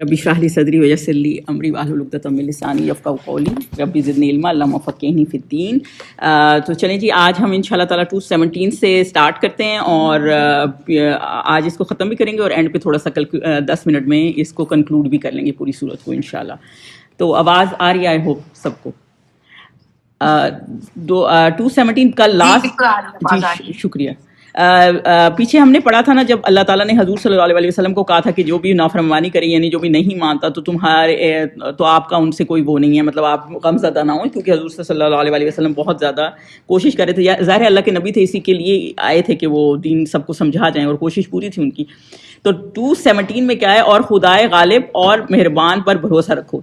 ربی اشرح لی صدری ویسر لی امری واحلل عقدۃ من لسانی یفقہوا قولی ربی زدنی علما اللہم فقہنی فی الدین۔ تو چلیں جی، آج ہم انشاءاللہ تعالیٰ 217 سے سٹارٹ کرتے ہیں اور آج اس کو ختم بھی کریں گے اور اینڈ پہ تھوڑا سا 10 منٹ میں اس کو کنکلوڈ بھی کر لیں گے پوری صورت کو انشاءاللہ۔ تو آواز آ رہی ہے آئی ہوپ سب کو؟ 217 کا لاسٹ، جی شکریہ۔ پیچھے ہم نے پڑھا تھا نا، جب اللہ تعالیٰ نے حضور صلی اللہ علیہ وسلم کو کہا تھا کہ جو بھی نافرمانی کرے، یعنی جو بھی نہیں مانتا تو آپ کا ان سے کوئی وہ نہیں ہے، مطلب آپ غم زدہ نہ ہوں، کیونکہ حضور صلی اللہ علیہ وسلم بہت زیادہ کوشش کر رہے تھے، ظاہر اللہ کے نبی تھے، اسی کے لیے آئے تھے کہ وہ دین سب کو سمجھا جائیں، اور کوشش پوری تھی ان کی۔ تو 217 میں کیا ہے؟ اور خدائے غالب اور مہربان پر بھروسہ رکھو۔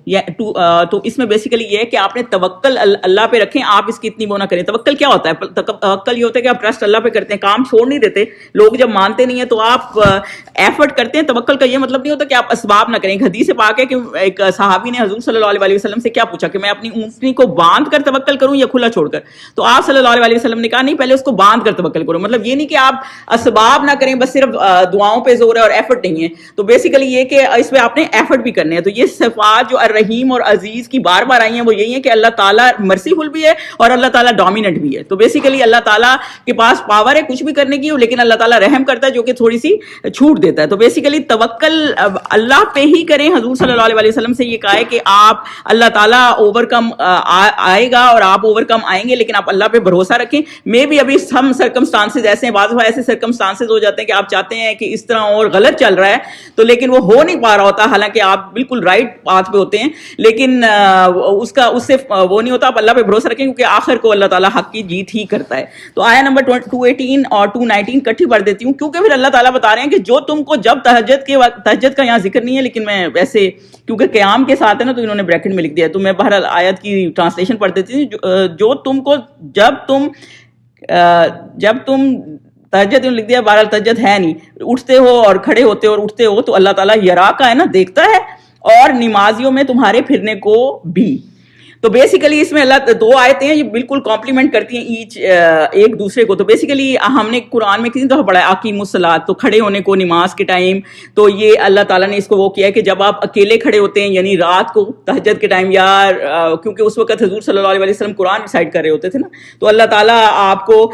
تو اس میں بیسیکلی یہ ہے کہ آپ نے توکل اللہ پہ رکھیں، آپ اس کی اتنی وہ نہ کریں۔ توکل کیا ہوتا ہے؟ توکل یہ ہوتا ہے کہ آپ ٹرسٹ اللہ پہ کرتے ہیں، کام چھوڑ نہیں دیتے۔ لوگ جب مانتے نہیں ہیں تو آپ ایفرٹ کرتے ہیں۔ توکل کا یہ مطلب نہیں ہوتا کہ آپ اسباب نہ کریں۔ ایک حدیث پاک ہے کہ ایک صحابی نے حضور صلی اللہ علیہ وسلم سے کیا پوچھا کہ میں اپنی اونٹنی کو باندھ کر توکل کروں یا کھلا چھوڑ کر؟ تو آپ صلی اللہ علیہ وسلم نے کہا نہیں، پہلے اس کو باندھ کر توکل کرو۔ مطلب یہ نہیں کہ آپ اسباب نہ کریں، بس صرف دعاؤں پہ زور ہے اور ایفرٹ نہیں ہے۔ تو بیسیکلی یہ کہ اس پہ آپ نے ایفرٹ بھی کرنے ہیں۔ تو یہ صفات جو الرحیم اور عزیز کی بار بار آئی ہیں وہ یہی ہے کہ اللہ تعالیٰ مرسیفل بھی ہے اور اللہ تعالیٰ ڈومیننٹ بھی ہے۔ تو بیسیکلی اللہ تعالیٰ کے پاس پاور ہے کچھ بھی کرنے کی، لیکن اللہ تعالیٰ رحم کرتا ہے جو کہ تھوڑی سی چھوٹ دیتا ہے۔ تو بیسیکلی توکل اللہ پہ ہی کریں۔ حضور صلی اللہ علیہ وسلم سے یہ کہا ہے کہ آپ اللہ تعالیٰ اوور کم آئے گا اور آپ اوور کم آئیں گے، لیکن آپ اللہ پہ بھروسہ رکھیں۔ میں بھی ابھی سم سرکمسٹانسز ایسے ہیں، بعض دفعہ ایسے سرکمسٹانسز ہو جاتے ہیں کہ آپ چاہتے ہیں کہ اس طرح اور غلط چل رہا ہے تو لیکن وہ ہو نہیں پا رہا ہوتا، حالانکہ آپ بالکل رائٹ پاتھ پہ ہوتے ہیں، لیکن اس سے وہ نہیں ہوتا۔ آپ اللہ پہ بھروسہ رکھیں کیونکہ آخر کو اللہ تعالیٰ حق کی جیت ہی کرتا ہے۔ تو آیا نمبر 218 اور 219 کٹھی پڑھ دیتی ہوں، کیونکہ پھر اللہ تعالیٰ بتا رہے ہیں کہ جو تم کو جب تہجد کا یہاں ذکر نہیں ہے، لیکن میں ویسے کیونکہ قیام کے ساتھ ہے نا تو انہوں نے بریکٹ میں لکھ دیا ہے، تو میں بہرحال آیت کی ٹرانسلیشن پڑھ دیتی ہوں۔ جو تم کو جب تم تہجد لکھ دیا، بہرحال تہجد ہے نہیں، اٹھتے ہو اور کھڑے ہوتے ہو اور اٹھتے ہو تو اللہ تعالیٰ یرا کا ہے نا، دیکھتا ہے، اور نمازیوں میں تمہارے پھرنے کو بھی۔ تو بیسیکلی اس میں اللہ دو آیتیں ہیں، یہ بالکل کمپلیمنٹ کرتی ہیں ایک دوسرے کو۔ تو بیسیکلی ہم نے قرآن میں کتنی دفعہ پڑھا ہے اقیموا الصلاۃ، تو کھڑے ہونے کو نماز کے ٹائم، تو یہ اللہ تعالیٰ نے اس کو وہ کیا ہے کہ جب آپ اکیلے کھڑے ہوتے ہیں، یعنی رات کو تہجد کے ٹائم، یا کیونکہ اس وقت حضور صلی اللہ علیہ وسلم قرآن ریسائٹ کر رہے ہوتے تھے نا، تو اللہ تعالیٰ آپ کو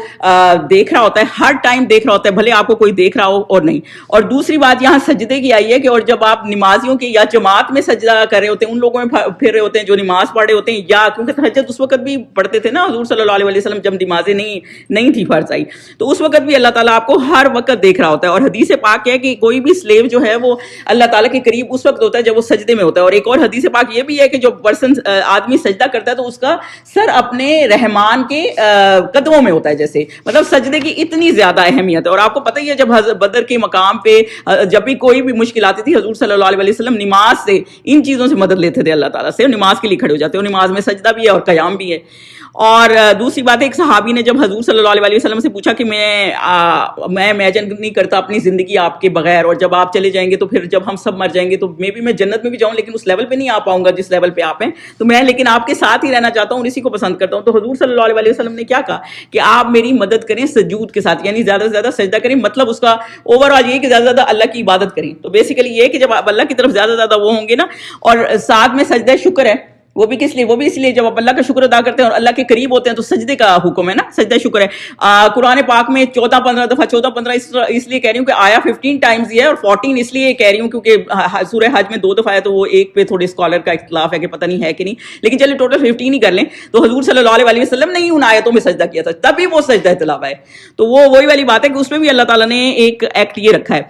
دیکھ رہا ہوتا ہے، ہر ٹائم دیکھ رہا ہوتا ہے، بھلے آپ کو کوئی دیکھ رہا ہو اور نہیں۔ اور دوسری بات یہاں سجدے کی آئی ہے کہ اور جب آپ نمازیوں کے یا جماعت میں سجدہ کر رہے ہوتے ہیں، ان لوگوں میں پھر رہے ہوتے ہیں جو نماز پڑھ رہے ہوتے ہیں، یا کیونکہ تہجد اس وقت بھی پڑھتے تھے نا حضور صلی اللہ علیہ وسلم جب نمازیں نہیں تھی فرض آئی، تو اس وقت بھی اللہ تعالیٰ آپ کو ہر وقت دیکھ رہا ہوتا ہے۔ اور حدیث پاک ہے کہ کوئی بھی سلیو جو ہے وہ اللہ تعالیٰ کے قریب اس وقت ہوتا ہے جب وہ سجدے میں ہوتا ہے۔ اور ایک اور حدیث پاک یہ بھی ہے کہ جو آدمی سجدہ کرتا ہے تو اس کا سر اپنے رحمان کے قدموں میں ہوتا ہے، جیسے مطلب سجدے کی اتنی زیادہ اہمیت ہے۔ اور آپ کو پتہ ہی ہے جب بدر کے مقام پہ جب بھی کوئی بھی مشکل آتی تھی، حضور صلی اللہ علیہ وسلم نماز سے ان چیزوں سے مدد لیتے تھے اللہ تعالیٰ سے، نماز کے لیے کھڑے ہو جاتے ہیں، اور نماز میں سجدہ بھی ہے اور قیام بھی ہے۔ اور دوسری بات ہے، ایک صحابی نے جب حضور صلی اللہ علیہ وسلم سے پوچھا کہ میں امیجن نہیں کرتا اپنی زندگی آپ کے بغیر، اور جب آپ چلے جائیں گے تو پھر جب ہم سب مر جائیں گے تو میں جنت میں بھی جاؤں، لیکن اس لیول پہ نہیں آ پاؤں گا جس لیول پہ آپ ہیں، تو میں لیکن آپ کے ساتھ ہی رہنا چاہتا ہوں اور اسی کو پسند کرتا ہوں۔ تو حضور صلی اللہ علیہ وسلم نے کیا کہا کہ آپ میری مدد کریں سجود کے ساتھ، یعنی زیادہ سے زیادہ سجدہ کریں، مطلب اس کا اوور آل یہ کہ زیادہ سے زیادہ اللہ کی عبادت کریں۔ تو بیسیکلی یہ کہ جب آپ اللہ کی طرف زیادہ سے زیادہ وہ ہوں گے نا، اور ساتھ میں سجدہ شکر ہے، وہ بھی اس لیے جب آپ اللہ کا شکر ادا کرتے ہیں اور اللہ کے قریب ہوتے ہیں تو سجدے کا حکم ہے نا، سجدہ شکر ہے۔ قرآن پاک میں 14-15 دفعہ 14-15 اس لیے کہہ رہی ہوں کہ آیا 15 ٹائمز یہ ہے، اور 14 اس لیے کہہ رہی ہوں کیونکہ سورہ حج میں 2 دفعہ ہے، تو وہ ایک پہ تھوڑے اسکالر کا اختلاف ہے کہ پتہ نہیں ہے کہ نہیں، لیکن چلے ٹوٹل 15 ہی کر لیں۔ تو حضور صلی اللہ علیہ وسلم نے ہی ان آیتوں میں سجدہ کیا تھا، تبھی وہ سجدہ تلاوہ ہے۔ تو وہ وہی والی بات ہے کہ اس میں بھی اللہ تعالیٰ نے ایک ایکٹ یہ رکھا ہے۔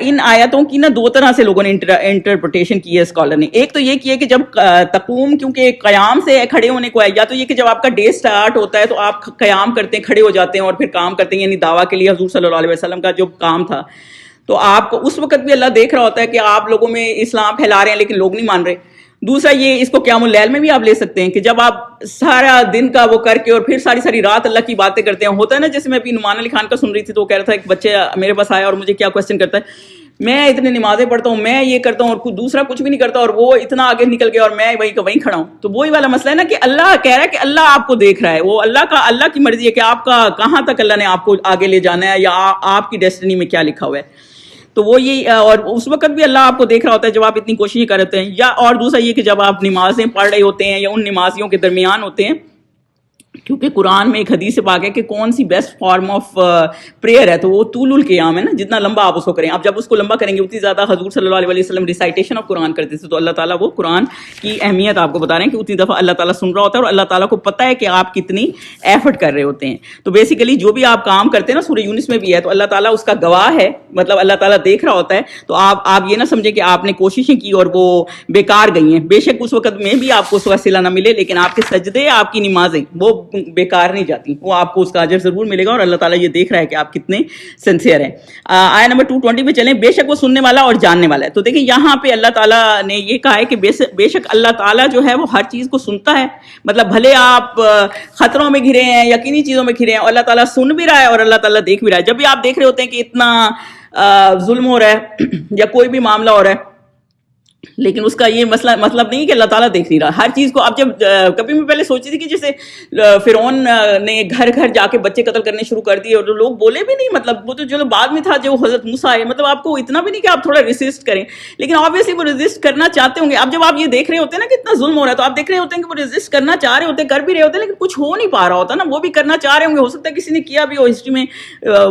ان آیتوں کی نا 2 طرح سے لوگوں نے انٹرپریٹیشن کی ہے اسکالر نے۔ ایک تو یہ کی ہے کہ جب تقوم، کیونکہ قیام سے کھڑے ہونے کو ہے، یا تو یہ کہ جب آپ کا ڈے سٹارٹ ہوتا ہے تو آپ قیام کرتے ہیں، کھڑے ہو جاتے ہیں اور پھر کام کرتے ہیں، یعنی دعویٰ کے لیے حضور صلی اللہ علیہ وسلم کا جو کام تھا، تو آپ کو اس وقت بھی اللہ دیکھ رہا ہوتا ہے کہ آپ لوگوں میں اسلام پھیلا رہے ہیں لیکن لوگ نہیں مان رہے۔ دوسرا یہ، اس کو قیام اللیل میں بھی آپ لے سکتے ہیں کہ جب آپ سارا دن کا وہ کر کے اور پھر ساری رات اللہ کی باتیں کرتے ہیں۔ ہوتا ہے نا، جیسے میں ابھی نعمان علی خان کا سن رہی تھی تو وہ کہہ رہا تھا، ایک بچہ میرے پاس آیا اور مجھے کیا کوشچن کرتا ہے، میں اتنے نمازیں پڑھتا ہوں، میں یہ کرتا ہوں اور دوسرا کچھ بھی نہیں کرتا، اور وہ اتنا آگے نکل گیا اور میں وہیں کا وہیں کھڑا ہوں۔ تو وہی والا مسئلہ ہے نا کہ اللہ کہہ رہا ہے کہ اللہ آپ کو دیکھ رہا ہے، وہ اللہ کی مرضی ہے کہ آپ کا کہاں تک اللہ نے آپ کو آگے لے جانا ہے، یا آپ کی ڈیسٹنی میں کیا لکھا ہوا ہے۔ تو وہ یہ اور اس وقت بھی اللہ آپ کو دیکھ رہا ہوتا ہے جب آپ اتنی کوششیں کر رہے ہیں. یا اور دوسرا یہ کہ جب آپ نمازیں پڑھ رہے ہوتے ہیں یا ان نمازیوں کے درمیان ہوتے ہیں, کیونکہ قرآن میں ایک حدیث پاک ہے کہ کون سی بیسٹ فارم آف پریئر ہے, تو وہ طول القیام ہے نا, جتنا لمبا آپ اس کو کریں. آپ جب اس کو لمبا کریں گے اتنی زیادہ حضور صلی اللہ علیہ وسلم ریسائٹیشن آف قرآن کرتے تھے, تو اللہ تعالیٰ وہ قرآن کی اہمیت آپ کو بتا رہے ہیں کہ اتنی دفعہ اللہ تعالیٰ سن رہا ہوتا ہے اور اللہ تعالیٰ کو پتہ ہے کہ آپ کتنی ایفرٹ کر رہے ہوتے ہیں. تو بیسیکلی جو بھی آپ کام کرتے ہیں نا, سورہ یونس میں بھی ہے, تو اللہ تعالیٰ اس کا گواہ ہے, مطلب اللہ تعالیٰ دیکھ رہا ہوتا ہے. تو آپ یہ نہ سمجھیں کہ آپ نے کوششیں کی اور وہ بیکار گئی ہیں. بے شک اس وقت میں بھی آپ کو اس وسیلہ نہ ملے, لیکن آپ کے سجدے, آپ کی نمازیں وہ بیکار نہیں جاتی, وہ آپ کو اس کا اجر ضرور ملے گا, اور اللہ تعالیٰ یہ دیکھ رہا ہے کہ آپ کتنے سنسیئر ہیں. آیت نمبر 220 پہ چلیں. بے شک وہ سننے والا اور جاننے والا ہے. تو دیکھیں یہاں پہ اللہ تعالیٰ نے یہ کہا ہے کہ بے شک اللہ تعالیٰ جو ہے وہ ہر چیز کو سنتا ہے. مطلب بھلے آپ خطروں میں گھرے ہیں, یقینی چیزوں میں گھرے ہیں, اور اللہ تعالیٰ سن بھی رہا ہے اور اللہ تعالیٰ دیکھ بھی رہا ہے. جب بھی آپ دیکھ رہے ہوتے ہیں کہ اتنا ظلم ہو رہا ہے یا کوئی بھی معاملہ ہو رہا ہے, لیکن اس کا یہ مطلب نہیں کہ اللہ تعالیٰ دیکھ نہیں رہا ہر چیز کو. اب جب کبھی میں پہلے سوچی تھی کہ جیسے فرعون نے گھر گھر جا کے بچے قتل کرنے شروع کر دیے اور لوگ بولے بھی نہیں, مطلب وہ تو چلو بعد میں تھا جو حضرت موسیٰ آئے, مطلب آپ کو اتنا بھی نہیں کہ آپ تھوڑا ریسسٹ کریں, لیکن آبویسلی وہ ریزسٹ کرنا چاہتے ہوں گے. اب جب آپ یہ دیکھ رہے ہوتے ہیں نا کہ اتنا ظلم ہو رہا ہے, تو آپ دیکھ رہے ہوتے ہیں کہ وہ ریزسٹ کرنا چاہ رہے ہوتے ہیں, کر بھی رہے ہوتے ہیں, لیکن کچھ ہو نہیں پا رہا ہوتا نا. وہ بھی کرنا چاہ رہے ہوں گے, ہو سکتا ہے کسی نے کیا بھی ہو ہسٹری میں,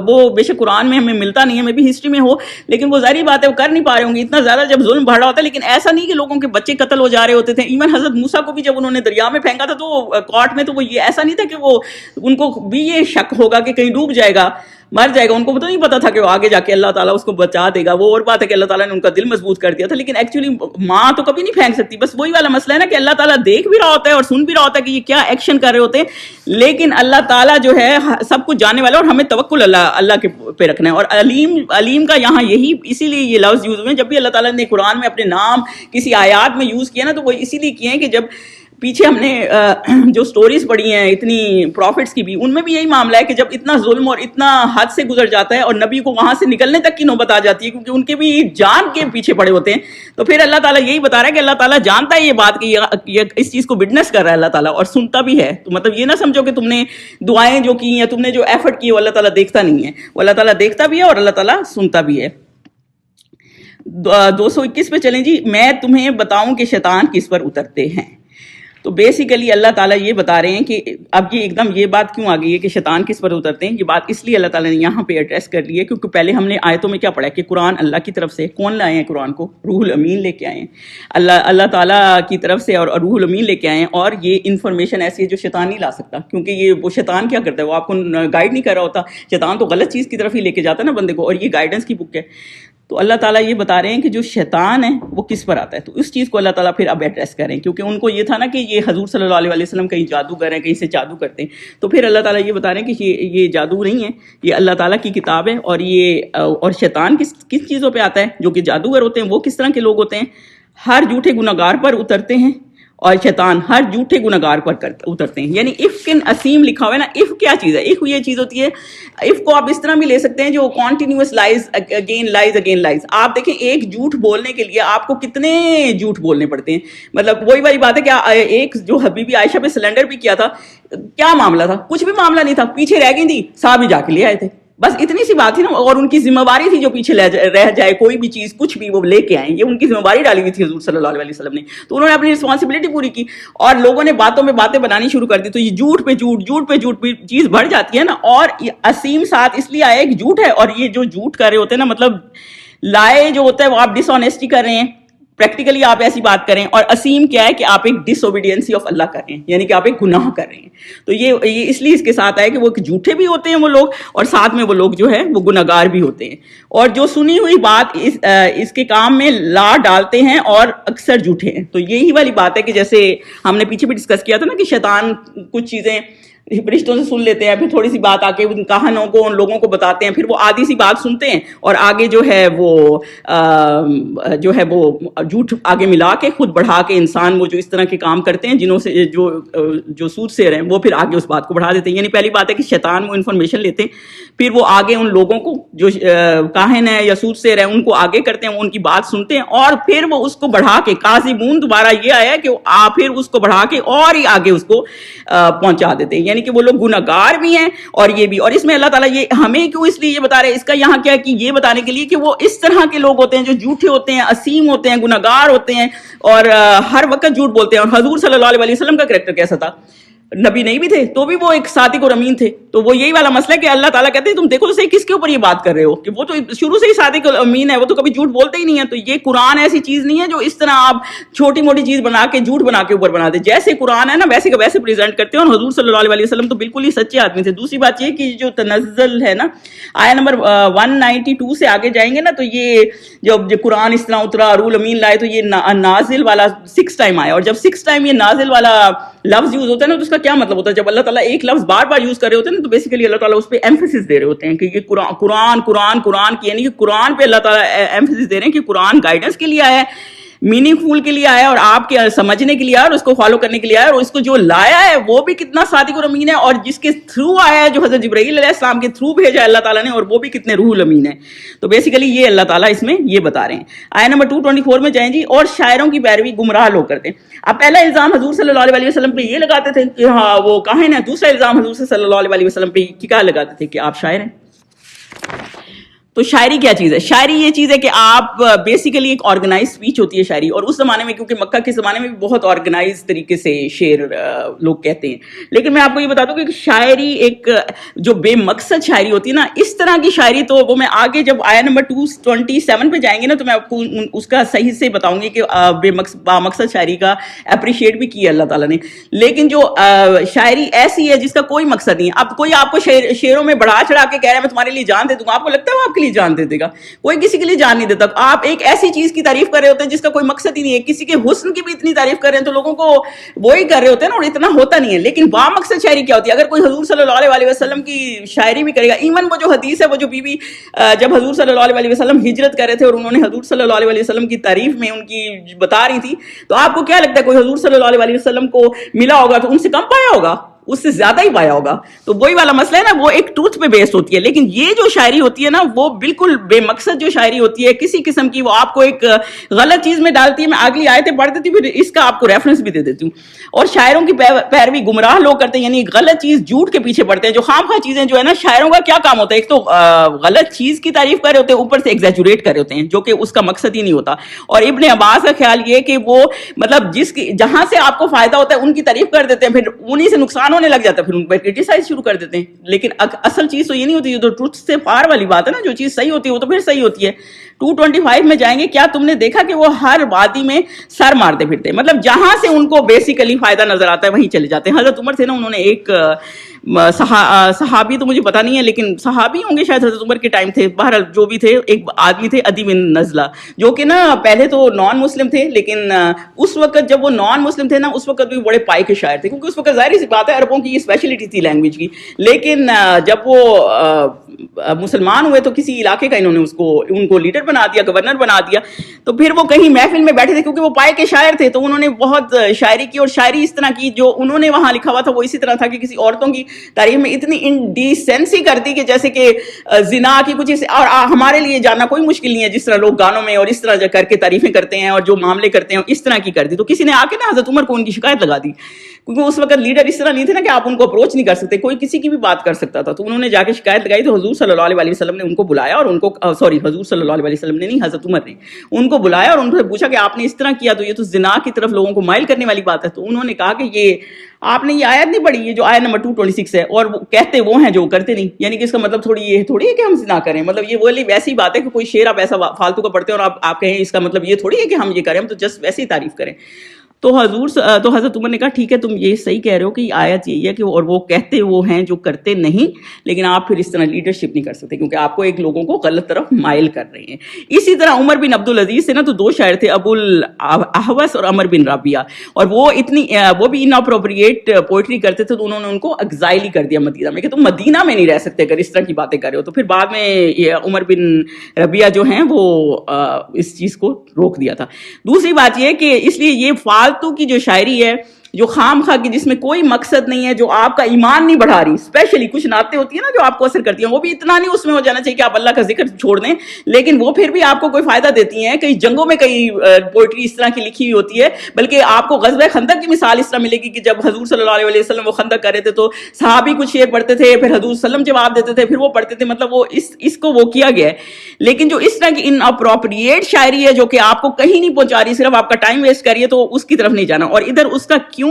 وہ بے شک قرآن میں ہمیں ملتا نہیں ہے, میں بھی ہسٹری میں ہو, لیکن وہ ظاہری بات ہے وہ کر نہیں پا رہے ہوں گے اتنا زیادہ جب ظلم بڑھ رہا ہوتا ہے. لیکن ایسا نہیں کہ لوگوں کے بچے قتل ہو جا رہے ہوتے تھے. ایون حضرت موسیٰ کو بھی جب انہوں نے دریا میں پھینکا تھا تو کورٹ میں, تو وہ یہ ایسا نہیں تھا کہ وہ ان کو بھی یہ شک ہوگا کہ کہیں ڈوب جائے گا, مر جائے گا. ان کو تو نہیں پتا تھا کہ وہ آگے جا کے اللہ تعالیٰ اس کو بچا دے گا. وہ اور بات ہے کہ اللہ تعالیٰ نے ان کا دل مضبوط کر دیا تھا, لیکن ایکچولی ماں تو کبھی نہیں پھینک سکتی. بس وہی والا مسئلہ ہے نا کہ اللہ تعالیٰ دیکھ بھی رہا ہوتا ہے اور سن بھی رہا ہوتا ہے کہ یہ کیا ایکشن کر رہے ہوتے ہیں, لیکن اللہ تعالیٰ جو ہے سب کچھ جاننے والا, اور ہمیں توکل اللہ کے پہ رکھنا ہے. اور علیم کا یہاں یہی اسی لیے یہ لفظ یوز ہوئے ہیں. جب بھی اللہ تعالیٰ نے قرآن میں اپنے نام کسی آیات میں یوز کیا نا, تو وہ اسی لیے کیے ہیں کہ جب پیچھے ہم نے جو سٹوریز پڑھی ہیں اتنی پروفٹس کی بھی, ان میں بھی یہی معاملہ ہے کہ جب اتنا ظلم اور اتنا حد سے گزر جاتا ہے اور نبی کو وہاں سے نکلنے تک کی نوبت آ جاتی ہے, کیونکہ ان کے بھی جان کے پیچھے پڑے ہوتے ہیں, تو پھر اللہ تعالیٰ یہی بتا رہا ہے کہ اللہ تعالیٰ جانتا ہے یہ بات کہ یہ اس چیز کو وٹنس کر رہا ہے اللہ تعالیٰ, اور سنتا بھی ہے. تو مطلب یہ نہ سمجھو کہ تم نے دعائیں جو کی ہیں, تم نے جو ایفرٹ کی, وہ اللہ تعالیٰ دیکھتا نہیں ہے. وہ اللہ تعالیٰ دیکھتا بھی ہے اور اللہ تعالیٰ سنتا بھی ہے. 221 پہ چلیں جی. میں تمہیں بتاؤں کہ شیطان کس پر اترتے ہیں. تو بیسیکلی اللہ تعالیٰ یہ بتا رہے ہیں کہ اب یہ ایک دم یہ بات کیوں آ گئی ہے کہ شیطان کس پر اترتے ہیں. یہ بات اس لیے اللہ تعالیٰ نے یہاں پہ ایڈریس کر لی ہے کیونکہ پہلے ہم نے آیتوں میں کیا پڑھا ہے کہ قرآن اللہ کی طرف سے, کون لائے ہیں قرآن کو؟ روح الامین لے کے آئے ہیں, اللہ تعالیٰ کی طرف سے, اور روح الامین لے کے آئے ہیں. اور یہ انفارمیشن ایسی ہے جو شیطان نہیں لا سکتا, کیونکہ یہ وہ شیطان کیا کرتا ہے, وہ آپ کو گائیڈ نہیں کر رہا ہوتا. شیطان تو غلط چیز کی طرف ہی لے کے جاتا ہے نا بندے کو, اور یہ گائیڈنس کی بک ہے. تو اللہ تعالیٰ یہ بتا رہے ہیں کہ جو شیطان ہے وہ کس پر آتا ہے. تو اس چیز کو اللہ تعالیٰ پھر اب ایڈریس کریں, کیونکہ ان کو یہ تھا نا کہ یہ حضور صلی اللہ علیہ وسلم کہیں جادوگر ہیں, کہیں سے جادو کرتے ہیں. تو پھر اللہ تعالیٰ یہ بتا رہے ہیں کہ یہ جادو نہیں ہے, یہ اللہ تعالیٰ کی کتاب ہے. اور شیطان کس چیزوں پہ آتا ہے؟ جو کہ جادوگر ہوتے ہیں وہ کس طرح کے لوگ ہوتے ہیں؟ ہر جھوٹے گناہگار پر اترتے ہیں, اور شیطان ہر جھوٹے گناہگار پر اترتے ہیں. یعنی افکن اسیم لکھا ہوا ہے نا. اف کیا چیز ہے؟ اف یہ چیز ہوتی ہے, اف کو آپ اس طرح بھی لے سکتے ہیں جو کنٹینیوس لائز اگین لائز اگین لائز. آپ دیکھیں ایک جھوٹ بولنے کے لیے آپ کو کتنے جھوٹ بولنے پڑتے ہیں. مطلب وہی والی بات ہے کہ ایک جو حبیبی عائشہ پہ سلنڈر بھی کیا تھا, کیا معاملہ تھا؟ کچھ بھی معاملہ نہیں تھا, پیچھے رہ گئی تھی, صاحب ہی جا کے لے آئے تھے, بس اتنی سی بات تھی نا. اور ان کی ذمہ داری تھی جو پیچھے رہ جائے کوئی بھی چیز کچھ بھی وہ لے کے آئیں, یہ ان کی ذمہ داری ڈالی ہوئی تھی حضور صلی اللہ علیہ وسلم نے. تو انہوں نے اپنی رسپانسبلٹی پوری کی, اور لوگوں نے باتوں میں باتیں بنانی شروع کر دی. تو یہ جھوٹ پہ جھوٹ پہ چیز بڑھ جاتی ہے نا. اور اسیم ساتھ اس لیے آیا ایک جھوٹ ہے, اور یہ جو جھوٹ کر رہے ہوتے ہیں نا, مطلب لائے جو ہوتا ہے وہ آپ ڈس آنیسٹی کر رہے ہیں, پریکٹیکلی آپ ایسی بات کریں. اور اسیم کیا ہے کہ آپ ایک ڈس اوبیڈینسی آف اللہ کر رہے ہیں, یعنی کہ آپ ایک گناہ کر رہے ہیں. تو یہ اس لیے اس کے ساتھ آئے کہ وہ جھوٹے بھی ہوتے ہیں وہ لوگ, اور ساتھ میں وہ لوگ جو ہے وہ گناہگار بھی ہوتے ہیں. اور جو سنی ہوئی بات اس کے کام میں لا ڈالتے ہیں اور اکثر جھوٹے ہیں. تو یہی والی بات ہے کہ جیسے ہم نے پیچھے بھی ڈسکس کیا تھا نا کہ شیطان کچھ چیزیں فرشتوں سے سن لیتے ہیں, پھر تھوڑی سی بات آ کے ان کہانوں کو ان لوگوں کو بتاتے ہیں, پھر وہ آدھی سی بات سنتے ہیں اور آگے جو ہے وہ جھوٹ آگے ملا کے خود بڑھا کے انسان وہ جو اس طرح کے کام کرتے ہیں جنہوں سے جو سود سے رہے ہیں وہ پھر آگے اس بات کو بڑھا دیتے ہیں. یعنی پہلی بات ہے کہ شیطان وہ انفارمیشن لیتے ہیں, پھر وہ آگے ان لوگوں کو جو کاہن ہے یا سود سے رہے ان کو آگے کرتے ہیں, وہ ان کی بات سنتے ہیں, اور پھر وہ اس کو بڑھا کے کاذبون دوبارہ یہ آیا کہ پھر اس کو بڑھا کے اور ہی آگے اس کو پہنچا دیتے ہیں. یعنی کہ وہ لوگ گناہگار بھی ہیں اور یہ بھی. اور اس میں اللہ تعالیٰ یہ ہمیں کیوں اس لیے یہ بتا رہے ہیں, اس کا یہاں کیا کہ یہ بتانے کے لیے کہ وہ اس طرح کے لوگ ہوتے ہیں جو جھوٹے ہوتے ہیں, اسیم ہوتے ہیں, گناہگار ہوتے ہیں اور ہر وقت جھوٹ بولتے ہیں. اور حضور صلی اللہ علیہ وسلم کا کریکٹر کیسا تھا؟ نبی نہیں بھی تھے تو بھی وہ ایک صادق اور امین تھے. تو وہ یہی والا مسئلہ ہے کہ اللہ تعالیٰ کہتے ہیں تم دیکھو صحیح کس کے اوپر یہ بات کر رہے ہو, کہ وہ تو شروع سے ہی صادق اور امین ہے, وہ تو کبھی جھوٹ بولتے ہی نہیں ہے. تو یہ قرآن ایسی چیز نہیں ہے جو اس طرح آپ چھوٹی موٹی چیز بنا کے جھوٹ بنا کے اوپر بنا دے. جیسے قرآن ہے نا ویسے کا ویسے پریزنٹ کرتے ہیں, اور حضور صلی اللہ علیہ وسلم تو بالکل ہی سچے آدمی تھے. دوسری بات یہ کہ جو تنزل ہے نا, آیا نمبر 192 سے آگے جائیں گے نا, تو یہ جب قرآن اس طرح اترا, رول امین لائے, تو یہ نازل والا 6 ٹائم آیا. اور جب 6 ٹائم یہ نازل والا لفظ یوز ہوتا ہے نا, تو اس کا کیا مطلب ہوتا ہے؟ جب اللہ تعالیٰ ایک لفظ بار بار یوز کر رہے ہوتے ہیں نا, تو بیسیکلی اللہ تعالیٰ اس پہ ایمفیسس دے رہے ہوتے ہیں کہ یہ قرآن کی, یعنی کہ قرآن پہ اللہ تعالیٰ ایمفیسس دے رہے ہیں کہ قرآن گائیڈنس کے لیے آیا ہے, میننگ فل کے لیے آیا, اور آپ کے سمجھنے کے لیے آیا, اور اس کو فالو کرنے کے لیے آیا. اور اس کو جو لایا ہے وہ بھی کتنا صادق اور امین ہے, اور جس کے تھرو آیا ہے, جو حضرت جبرائیل علیہ السلام کے تھرو بھیجا ہے اللہ تعالیٰ نے, اور وہ بھی کتنے روح الامین ہے. تو بیسیکلی یہ اللہ تعالیٰ اس میں یہ بتا رہے ہیں. آیا نمبر 224 میں جائیں جی. اور شاعروں کی پیروی گمراہ لوگ کرتے ہیں. اب پہلا الزام حضور صلی اللہ علیہ وسلم پہ یہ لگاتے تھے کہ ہاں وہ کاہن ہے. دوسرا الزام حضور صلی اللہ علیہ وسلم پہ کیا لگاتے تھے کہ آپ شاعر ہیں. تو شاعری کیا چیز ہے؟ شاعری یہ چیز ہے کہ آپ بیسیکلی ایک آرگنائز اسپیچ ہوتی ہے شاعری. اور اس زمانے میں, کیونکہ مکہ کے زمانے میں بھی بہت آرگنائز طریقے سے شعر لوگ کہتے ہیں, لیکن میں آپ کو یہ بتا دوں کہ شاعری ایک جو بے مقصد شاعری ہوتی ہے نا, اس طرح کی شاعری, تو وہ میں آگے جب آیا نمبر 227 پہ جائیں گے نا, تو میں آپ کو اس کا صحیح سے بتاؤں گی کہ با مقصد شاعری کا اپریشیٹ بھی کیا اللہ تعالیٰ نے. لیکن جو شاعری ایسی ہے جس کا کوئی مقصد نہیں ہے. اب کوئی آپ کو شعروں میں بڑھا چڑھا کے کہہ رہا ہے میں تمہارے لیے جان دے دوں گا, آپ کو لگتا ہے وہ آپ کے لیے جان دے دے گا؟ کوئی کسی کے لیے جان نہیں دیتا. آپ ایک ایسی چیز کی تعریف کر رہے ہوتے ہیں جس کا کوئی مقصد ہی نہیں ہے. کسی کے حسن کی بھی اتنی تعریف کر رہے ہیں تو لوگوں کو وہی کر رہے ہوتے ہیں نا, اور اتنا ہوتا نہیں ہے. لیکن با مقصد شاعری کیا ہوتی ہے؟ اگر کوئی حضور صلی اللہ علیہ وسلم کی شاعری بھی کرے گا, ایون وہ جو حدیث ہے, وہ جو بی جب حضور صلی اللہ علیہ وسلم ہجرت کر رہے تھے اور انہوں نے حضور صلی اللہ علیہ وسلم کی تعریف میں ان کی بتا رہی تھی, تو آپ کو کیا لگتا ہے کوئی حضور صلی اللہ علیہ وسلم کو ملا ہوگا تو ان سے کم پایا ہوگا؟ اس سے زیادہ ہی پایا ہوگا. تو وہی والا مسئلہ ہے نا, وہ ایک ٹروتھ پہ بیسڈ ہوتی ہے. لیکن یہ جو شاعری ہوتی ہے نا, وہ بالکل بے مقصد جو شاعری ہوتی ہے کسی قسم کی, وہ آپ کو ایک غلط چیز میں ڈالتی ہے. میں اگلی آیتیں پڑھ دیتی ہوں, پھر اس کا آپ کو ریفرنس بھی دے دیتی ہوں. اور شاعروں کی پیروی گمراہ لوگ کرتے ہیں, یعنی غلط چیز جھوٹ کے پیچھے پڑتے ہیں. جو خام خواہ چیزیں جو ہے نا, شاعروں کا کیا کام ہوتا ہے؟ ایک تو غلط چیز کی تعریف کر رہے ہوتے ہیں, اوپر سے ایگزیجوریٹ کر رہے ہوتے ہیں, جو کہ اس کا مقصد ہی نہیں ہوتا. اور ابن عباس کا خیال یہ کہ وہ مطلب جہاں سے آپ کو فائدہ ہوتا ہے ان کی تعریف کر دیتے ہیں, پھر انہیں سے نقصان ہونے لگ جاتا ہے, پھر کرٹیسائز شروع کر دیتے ہیں. لیکن اصل چیز تو یہ نہیں ہوتی. یہ تو ٹروتھ سے پار والی بات ہے نا, جو چیز صحیح ہوتی ہے وہ تو پھر صحیح ہوتی ہے. 225 میں جائیں گے. کیا تم نے دیکھا کہ وہ ہر وادی میں سر مارتے پھرتے, مطلب جہاں سے ان کو بیسیکلی فائدہ نظر آتا ہے وہیں چلے جاتے ہیں. حضرت عمر تھے نا, انہوں نے ایک صحابی تو مجھے پتا نہیں ہے, لیکن صحابی ہوں گے شاید, حضرت عمر کے ٹائم تھے, بہرحال جو بھی تھے, ایک آدمی تھے ادی بن نزلہ, جو کہ نا پہلے تو نان مسلم تھے, لیکن اس وقت جب وہ نان مسلم تھے نا, اس وقت بھی بڑے پائے کے شاعر تھے, کیونکہ اس وقت ظاہر سی بات ہے عربوں کی یہ اسپیشلٹی تھی لینگویج کی. لیکن جب وہ مسلمان ہوئے تو کسی علاقے کا انہوں نے ان کو لیڈر بنا دیا, گورنر بنا دیا. تو پھر وہ کہیں محفل میں بیٹھے تھے, کیونکہ وہ پائے کے شاعر تھے, تو انہوں نے بہت شاعری کی. اور شاعری اس طرح کی جو انہوں نے وہاں لکھا ہوا تھا وہ اسی طرح تھا کہ کسی عورتوں کی تعریف میں اتنی انڈیسینسی کر دی کہ جیسے کہ زنا کی کچھ. اور ہمارے لیے جاننا کوئی مشکل نہیں ہے, جس طرح لوگ گانوں میں اور اس طرح کر کے تعریفیں کرتے ہیں اور جو معاملے کرتے ہیں اس طرح کی کر دی. تو کسی نے آ کے نا حضرت عمر کو ان کی شکایت لگا دی, کیونکہ اس وقت لیڈر اس طرح نہیں تھے نا کہ آپ ان کو اپروچ نہیں کر سکتے, کوئی کسی کی بھی بات کر سکتا تھا. تو انہوں نے جا کے شکایت لگائی. تو حضور صلی اللہ علیہ وسلم نے ان کو بلایا, اور ان کو حضور صلی اللہ علیہ وسلم نے نہیں, حضرت عمر نے ان کو بلایا اور ان سے پوچھا کہ آپ نے اس طرح کیا تو یہ تو زنا کی طرف لوگوں کو مائل کرنے والی بات ہے. تو انہوں نے کہا کہ یہ آپ نے یہ آیت نہیں پڑھی, یہ جو آیت نمبر 226 ہے, اور وہ کہتے وہ ہیں جو کرتے نہیں. یعنی کہ اس کا مطلب تھوڑی ہے کہ ہم زنا کریں, مطلب یہ وہی ویسی بات ہے کہ کوئی شعر آپ ایسا فالتو کا پڑھتے ہیں اور آپ کہیں اس کا مطلب یہ تھوڑی ہے کہ ہم یہ کریں, ہم تو جسٹ ویسے ہی تعریف کریں. تو حضرت عمر نے کہا ٹھیک ہے, تم یہ صحیح کہہ رہے ہو کہ یہ آیت یہی ہے کہ اور وہ کہتے وہ ہیں جو کرتے نہیں, لیکن آپ پھر اس طرح لیڈرشپ نہیں کر سکتے, کیونکہ آپ کو ایک لوگوں کو غلط طرف مائل کر رہے ہیں. اسی طرح عمر بن عبدالعزیز سے نا, تو 2 شاعر تھے, ابو الاحوص اور عمر بن رابیہ, اور وہ بھی اناپروپریٹ پوئٹری کرتے تھے. تو انہوں نے ان کو ایگزائل ہی کر دیا مدینہ میں, کہ تم مدینہ میں نہیں رہ سکتے اگر اس طرح کی باتیں کر رہے ہو. تو پھر بعد میں یہ عمر بن ربیہ جو ہیں وہ اس چیز کو روک دیا تھا. دوسری بات یہ کہ اس لیے یہ فالتو کی جو شاعری ہے جو خام خواہ کی جس میں کوئی مقصد نہیں ہے, جو آپ کا ایمان نہیں بڑھا رہی. اسپیشلی کچھ نعتیں ہوتی ہیں نا جو آپ کو اثر کرتی ہیں, وہ بھی اتنا نہیں اس میں ہو جانا چاہیے کہ آپ اللہ کا ذکر چھوڑ دیں, لیکن وہ پھر بھی آپ کو کوئی فائدہ دیتی ہیں. کئی جنگوں میں کئی پوئٹری اس طرح کی لکھی ہوئی ہوتی ہے, بلکہ آپ کو غزوہ خندق کی مثال اس طرح ملے گی کہ جب حضور صلی اللہ علیہ وسلم وہ خندق کر رہے تھے تو صحابی کچھ شعر پڑھتے تھے, پھر حضور صلی اللہ علیہ وسلم جواب دیتے تھے, پھر وہ پڑھتے تھے. مطلب وہ اس کو وہ کیا گیا ہے. لیکن جو اس طرح کی ان اپروپریٹ شاعری ہے جو کہ آپ کو کہیں نہیں پہنچا رہی, صرف آپ کا ٹائم ویسٹ کریے, تو اس کی طرف نہیں جانا. اور ادھر اس کا کیوں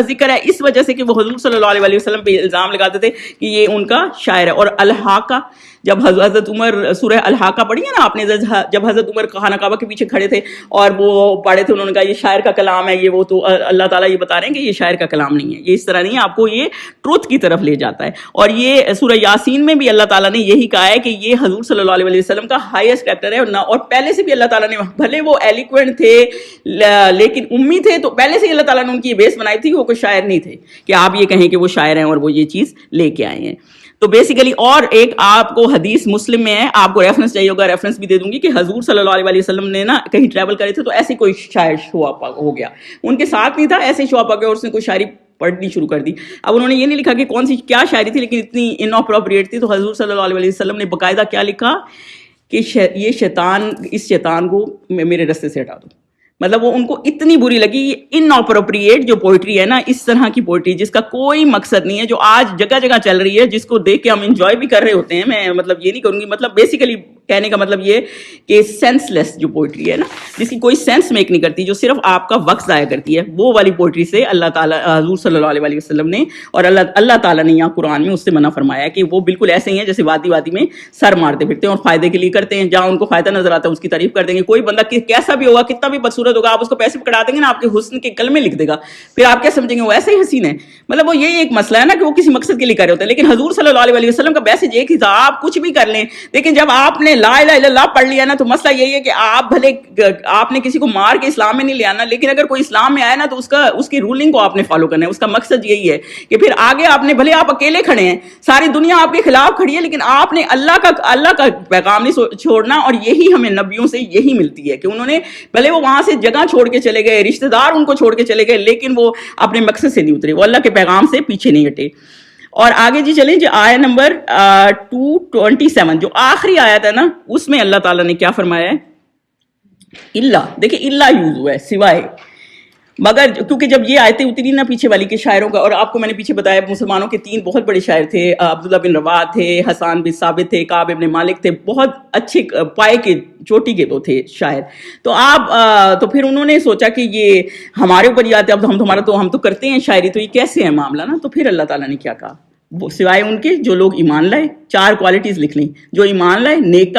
ذکر ہے؟ اس وجہ سے کہ وہ حضور صلی اللہ علیہ وسلم پہ الزام لگاتے تھے کہ یہ ان کا شاعر ہے. اور الحاقہ, جب حضرت عمر سورہ الحاقہ پڑھی ہے نا آپ نے, جب حضرت عمر خانہ کعبہ کے پیچھے کھڑے تھے اور وہ پڑھے تھے, انہوں نے کہا یہ شاعر کا کلام ہے, یہ وہ, تو اللہ تعالیٰ یہ بتا رہے ہیں کہ یہ شاعر کا کلام نہیں ہے, یہ اس طرح نہیں ہے, آپ کو یہ ٹروتھ کی طرف لے جاتا ہے. اور یہ سورہ یاسین میں بھی اللہ تعالیٰ نے یہی کہا ہے کہ یہ حضور صلی اللہ علیہ وسلم کا ہائیسٹ کریکٹر ہے. اور پہلے سے بھی اللہ تعالیٰ نے, بھلے وہ ایلیکوینٹ تھے لیکن امی تھے, تو پہلے سے ہی اللہ تعالیٰ نے ان کی یہ بیس بنائی تھی, وہ کوئی شاعر نہیں تھے کہ آپ یہ کہیں کہ وہ شاعر ہیں اور وہ یہ چیز لے کے آئے ہیں. تو بیسیکلی, اور ایک آپ کو حدیث مسلم میں ہے, آپ کو ریفرنس چاہیے ہوگا, ریفرنس بھی دے دوں گی, کہ حضور صلی اللہ علیہ وسلم نے نا کہیں ٹریول کرے تھے تو ایسے کوئی شاعر شو اپ ہو گیا, ان کے ساتھ نہیں تھا, ایسے شو اپ ہو گیا اور اس نے کوئی شاعری پڑھنی شروع کر دی. اب انہوں نے یہ نہیں لکھا کہ کون سی کیا شاعری تھی, لیکن اتنی اناپروپریٹ تھی, تو حضور صلی اللہ علیہ وسلم نے باقاعدہ کیا لکھا کہ یہ شیطان, اس شیطان کو میرے رستے سے ہٹا دو. مطلب وہ ان کو اتنی بری لگی. ان اپروپریٹ جو پوئٹری ہے نا, اس طرح کی پوئٹری جس کا کوئی مقصد نہیں ہے, جو آج جگہ جگہ چل رہی ہے, جس کو دیکھ کے ہم انجوائے بھی کر رہے ہوتے ہیں, میں مطلب یہ نہیں کروں گی, مطلب بیسیکلی کہنے کا مطلب یہ کہ سینس لیس جو پوئٹری ہے نا, جس کی کوئی سینس میک نہیں کرتی, جو صرف آپ کا وقت ضائع کرتی ہے, وہ والی پوئٹری سے اللہ تعالیٰ, حضور صلی اللہ علیہ وسلم نے اور اللہ تعالیٰ نے یہاں قرآن میں اس سے منع فرمایا کہ وہ بالکل ایسے ہی ہیں جیسے وادی وادی میں سر مارتے پھرتے ہیں اور فائدے کے لیے کرتے ہیں. جہاں ان کو فائدہ نظر آتا ہے اس کی تعریف کر دیں گے. کوئی بندہ کیسا بھی ہوگا, کتنا بھی بدصورت ہوگا, آپ اس کو پیسے پکڑا دیں گے نا, آپ کے حسن کے کلمے لکھ دے گا, پھر آپ کیا سمجھیں گے وہ ایسے ہی حسین ہے. مطلب وہ یہی ایک مسئلہ ہے نا کہ وہ کسی مقصد کے لیے کر رہے ہوتے ہیں. لیکن حضور صلی اللہ علیہ وسلم کا میسج ایک ہی تھا, آپ کچھ بھی کر لیں, لیکن جب آپ نے لا الہ الا اللہ پڑھ لیا نا, تو مسئلہ یہی ہے کہ آپ بھلے آپ نے کسی کو مار کے اسلام میں نہیں لے آنا, لیکن اگر کوئی اسلام میں آئے نا تو اس کی رولنگ کو آپ نے فالو کرنا ہے. اس کا مقصد یہی ہے کہ پھر آگے آپ نے, بھلے آپ اکیلے کھڑے ہیں, ساری دنیا آپ کے خلاف کھڑی ہے, لیکن آپ نے اللہ کا پیغام نہیں چھوڑنا. اور یہی ہمیں نبیوں سے یہی ملتی ہے کہ انہوں نے بھلے وہ وہاں سے جگہ چھوڑ کے چلے گئے, رشتہ دار ان کو چھوڑ کے چلے گئے, لیکن وہ اپنے مقصد سے نہیں اترے, وہ اللہ کے پیغام سے پیچھے نہیں ہٹے. اور آگے جی چلیں, جو آیت نمبر 227 جو آخری آیت ہے نا, اس میں اللہ تعالیٰ نے کیا فرمایا ہے؟ اللہ, دیکھیں اللہ یوز ہوا ہے, سوائے, مگر کیونکہ جب یہ آیتیں اتری نا پیچھے والی کے شاعروں کا, اور آپ کو میں نے پیچھے بتایا مسلمانوں کے 3 بہت بڑے شاعر تھے, عبداللہ بن رواح تھے, حسان بن ثابت تھے, کعب ابن مالک تھے, بہت اچھے پائے کے چوٹی کے تو تھے شاعر. تو پھر انہوں نے سوچا کہ یہ ہمارے اوپر یہ آتے, اب ہم تو کرتے ہیں شاعری, تو یہ کیسے ہے معاملہ نا. تو پھر اللہ تعالیٰ نے کیا کہا, سوائے ان کے جو لوگ ایمان لائے, 4 کوالٹیز لکھ لیں, جو ایمان لائے, نیک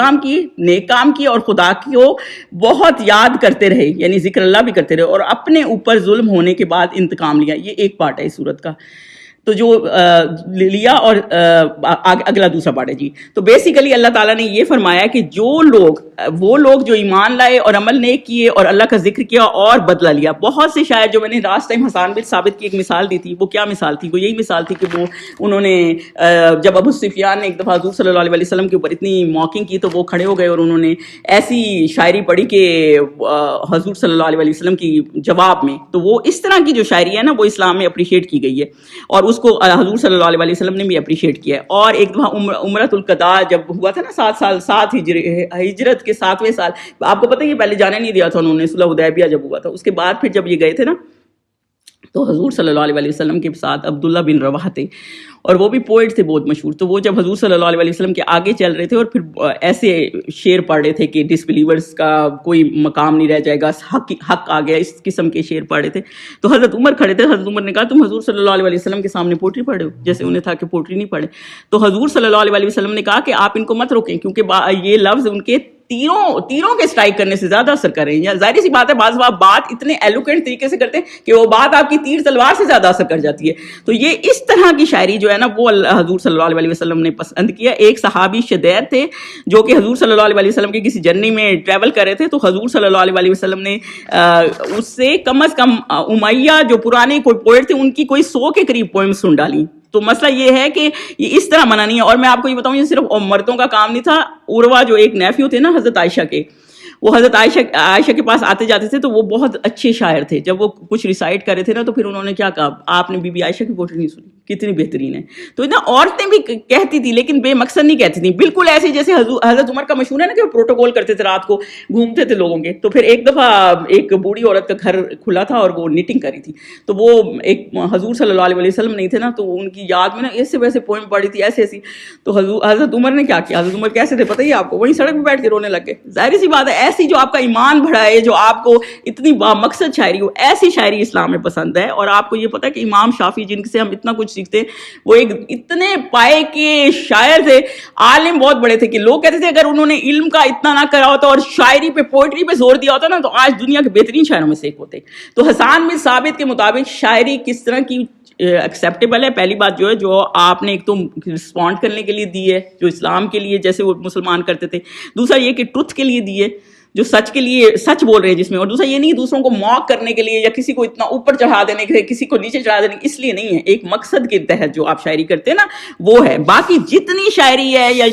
کام کیے اور خدا کو بہت یاد کرتے رہے, یعنی ذکر اللہ بھی کرتے رہے, اور اپنے اوپر ظلم ہونے کے بعد انتقام لیا. یہ ایک پارٹ ہے اس صورت کا. تو جو لیا, اور اگلا دوسرا پارٹ ہے جی. تو بیسیکلی اللہ تعالیٰ نے یہ فرمایا کہ وہ لوگ جو ایمان لائے اور عمل نیک کیے اور اللہ کا ذکر کیا اور بدلہ لیا. بہت سے شاعر, جو میں نے لاسٹ ٹائم حسان بن ثابت کی ایک مثال دی تھی, وہ کیا مثال تھی؟ وہ یہی مثال تھی کہ انہوں نے جب ابو سفیان نے ایک دفعہ حضور صلی اللہ علیہ وسلم کے اوپر اتنی موکنگ کی, تو وہ کھڑے ہو گئے اور انہوں نے ایسی شاعری پڑھی کہ حضور صلی اللہ علیہ وسلم کی جواب میں. تو وہ اس طرح کی جو شاعری ہے نا, وہ اسلام میں اپریشیٹ کی گئی ہے, اور اس کو حضور صلی اللہ علیہ وسلم نے بھی اپریشیٹ کیا ہے. اور ایک دفعہ عمرۃ القضاء جب ہوا تھا نا 7 سال, 7 ہجرت کے 7ویں سال, آپ کو پتہ ہے یہ پہلے جانے نہیں دیا تھا انہوں نے, صلح حدیبیہ جب ہوا تھا, اس کے بعد پھر جب یہ گئے تھے نا, تو حضور صلی اللہ علیہ وسلم کے ساتھ عبداللہ بن رواح تھے, اور وہ بھی پوئٹ تھے بہت مشہور. تو وہ جب حضور صلی اللہ علیہ وسلم کے آگے چل رہے تھے اور پھر ایسے شعر پڑھ رہے تھے کہ ڈس بلیورس کا کوئی مقام نہیں رہ جائے گا, حق آ گیا, اس قسم کے شعر پڑھ رہے تھے. تو حضرت عمر کھڑے تھے, حضرت عمر نے کہا تم حضور صلی اللہ علیہ وسلم کے سامنے پوٹری پڑھے ہو, جیسے انہیں تھا کہ پوٹری نہیں پڑھے. تو حضور صلی اللہ علیہ وسلم نے کہا کہ آپ ان کو مت روکیں, کیونکہ یہ لفظ ان کے تیروں کے اسٹرائک کرنے سے زیادہ اثر کر رہے ہیں. ظاہر سی بات ہے, بعض بات اتنے ایلوکینٹ طریقے سے کرتے ہیں کہ وہ بات آپ کی تیر تلوار سے زیادہ اثر کر جاتی ہے. تو یہ اس طرح کی شاعری جو ہے نا, وہ حضور صلی اللہ علیہ وسلم نے پسند کیا. ایک صحابی شدید تھے جو کہ حضور صلی اللہ علیہ وسلم کے کسی جرنی میں ٹریول کر رہے تھے, تو حضور صلی اللہ علیہ وسلم نے اس سے کم از کم امیہ جو پرانے کوئی پوئٹ تھے, ان کی کوئی 100 کے قریب پوئم سن ڈالی. تو مسئلہ یہ ہے کہ یہ اس طرح منع نہیں ہے. اور میں آپ کو یہ بتاؤں, یہ صرف مردوں کا کام نہیں تھا. عروہ جو ایک نیفیو تھے نا حضرت عائشہ کے, وہ حضرت عائشہ کے پاس آتے جاتے تھے تو وہ بہت اچھے شاعر تھے. جب وہ کچھ ریسائٹ کر رہے تھے نا تو پھر انہوں نے کیا کہا, آپ نے بی بی عائشہ کی پوٹری نہیں سنی, کتنی بہترین ہے. تو نا عورتیں بھی کہتی تھی لیکن بے مقصد نہیں کہتی تھیں, بالکل ایسے جیسے حضرت عمر کا مشہور ہے نا کہ وہ پروٹوکول کرتے تھے, رات کو گھومتے تھے لوگوں کے. تو پھر ایک دفعہ ایک بوڑھی عورت کا گھر کھلا تھا اور وہ نیٹنگ کری تھی, تو وہ ایک حضور صلی اللہ علیہ وسلم نہیں تھے نا, تو ان کی یاد میں نا ایسے ویسے پوئم پڑھی تھی ایسے ایسی. تو حضرت عمر نے کیا کیا, حضرت عمر کیسے تھے پتہ ہی آپ کو, وہیں سڑک پہ بیٹھ کے رونے لگ گئے. ظاہر سی بات ہے, ایسی جو آپ کا ایمان بڑھائے, جو آپ کو اتنی بامقصد شاعری ہو, ایسی شاعری اسلام میں پسند ہے. اور آپ کو یہ پتہ ہے کہ امام شافعی جن سے ہم اتنا کچھ سیکھتے ہیں, وہ ایک اتنے پائے کے شاعر تھے, عالم بہت بڑے تھے, کہ لوگ کہتے تھے اگر انہوں نے علم کا اتنا نہ کرا ہوتا اور شاعری پہ پوئٹری پہ زور دیا ہوتا نا تو آج دنیا کے بہترین شاعروں میں سے ایک ہوتے. تو حسان بن ثابت کے مطابق شاعری کس طرح کی ایکسیپٹیبل ہے, پہلی بات جو ہے جو آپ نے ایک تو رسپونڈ کرنے کے لیے دی ہے, جو اسلام کے لیے جیسے وہ مسلمان کرتے تھے, دوسرا یہ کہ ٹروتھ کے لیے دی ہے, جو سچ کے لیے سچ بول رہے ہیں جس میں, اور دوسرا یہ نہیں دوسروں کو موک کرنے کے لیے یا کسی کو اتنا اوپر چڑھا دینے کے لیے, کسی کو نیچے چڑھا دینے, اس لیے نہیں ہے, ایک مقصد کے تحت جو آپ شاعری کرتے ہیں نا وہ ہے. باقی جتنی شاعری ہے یا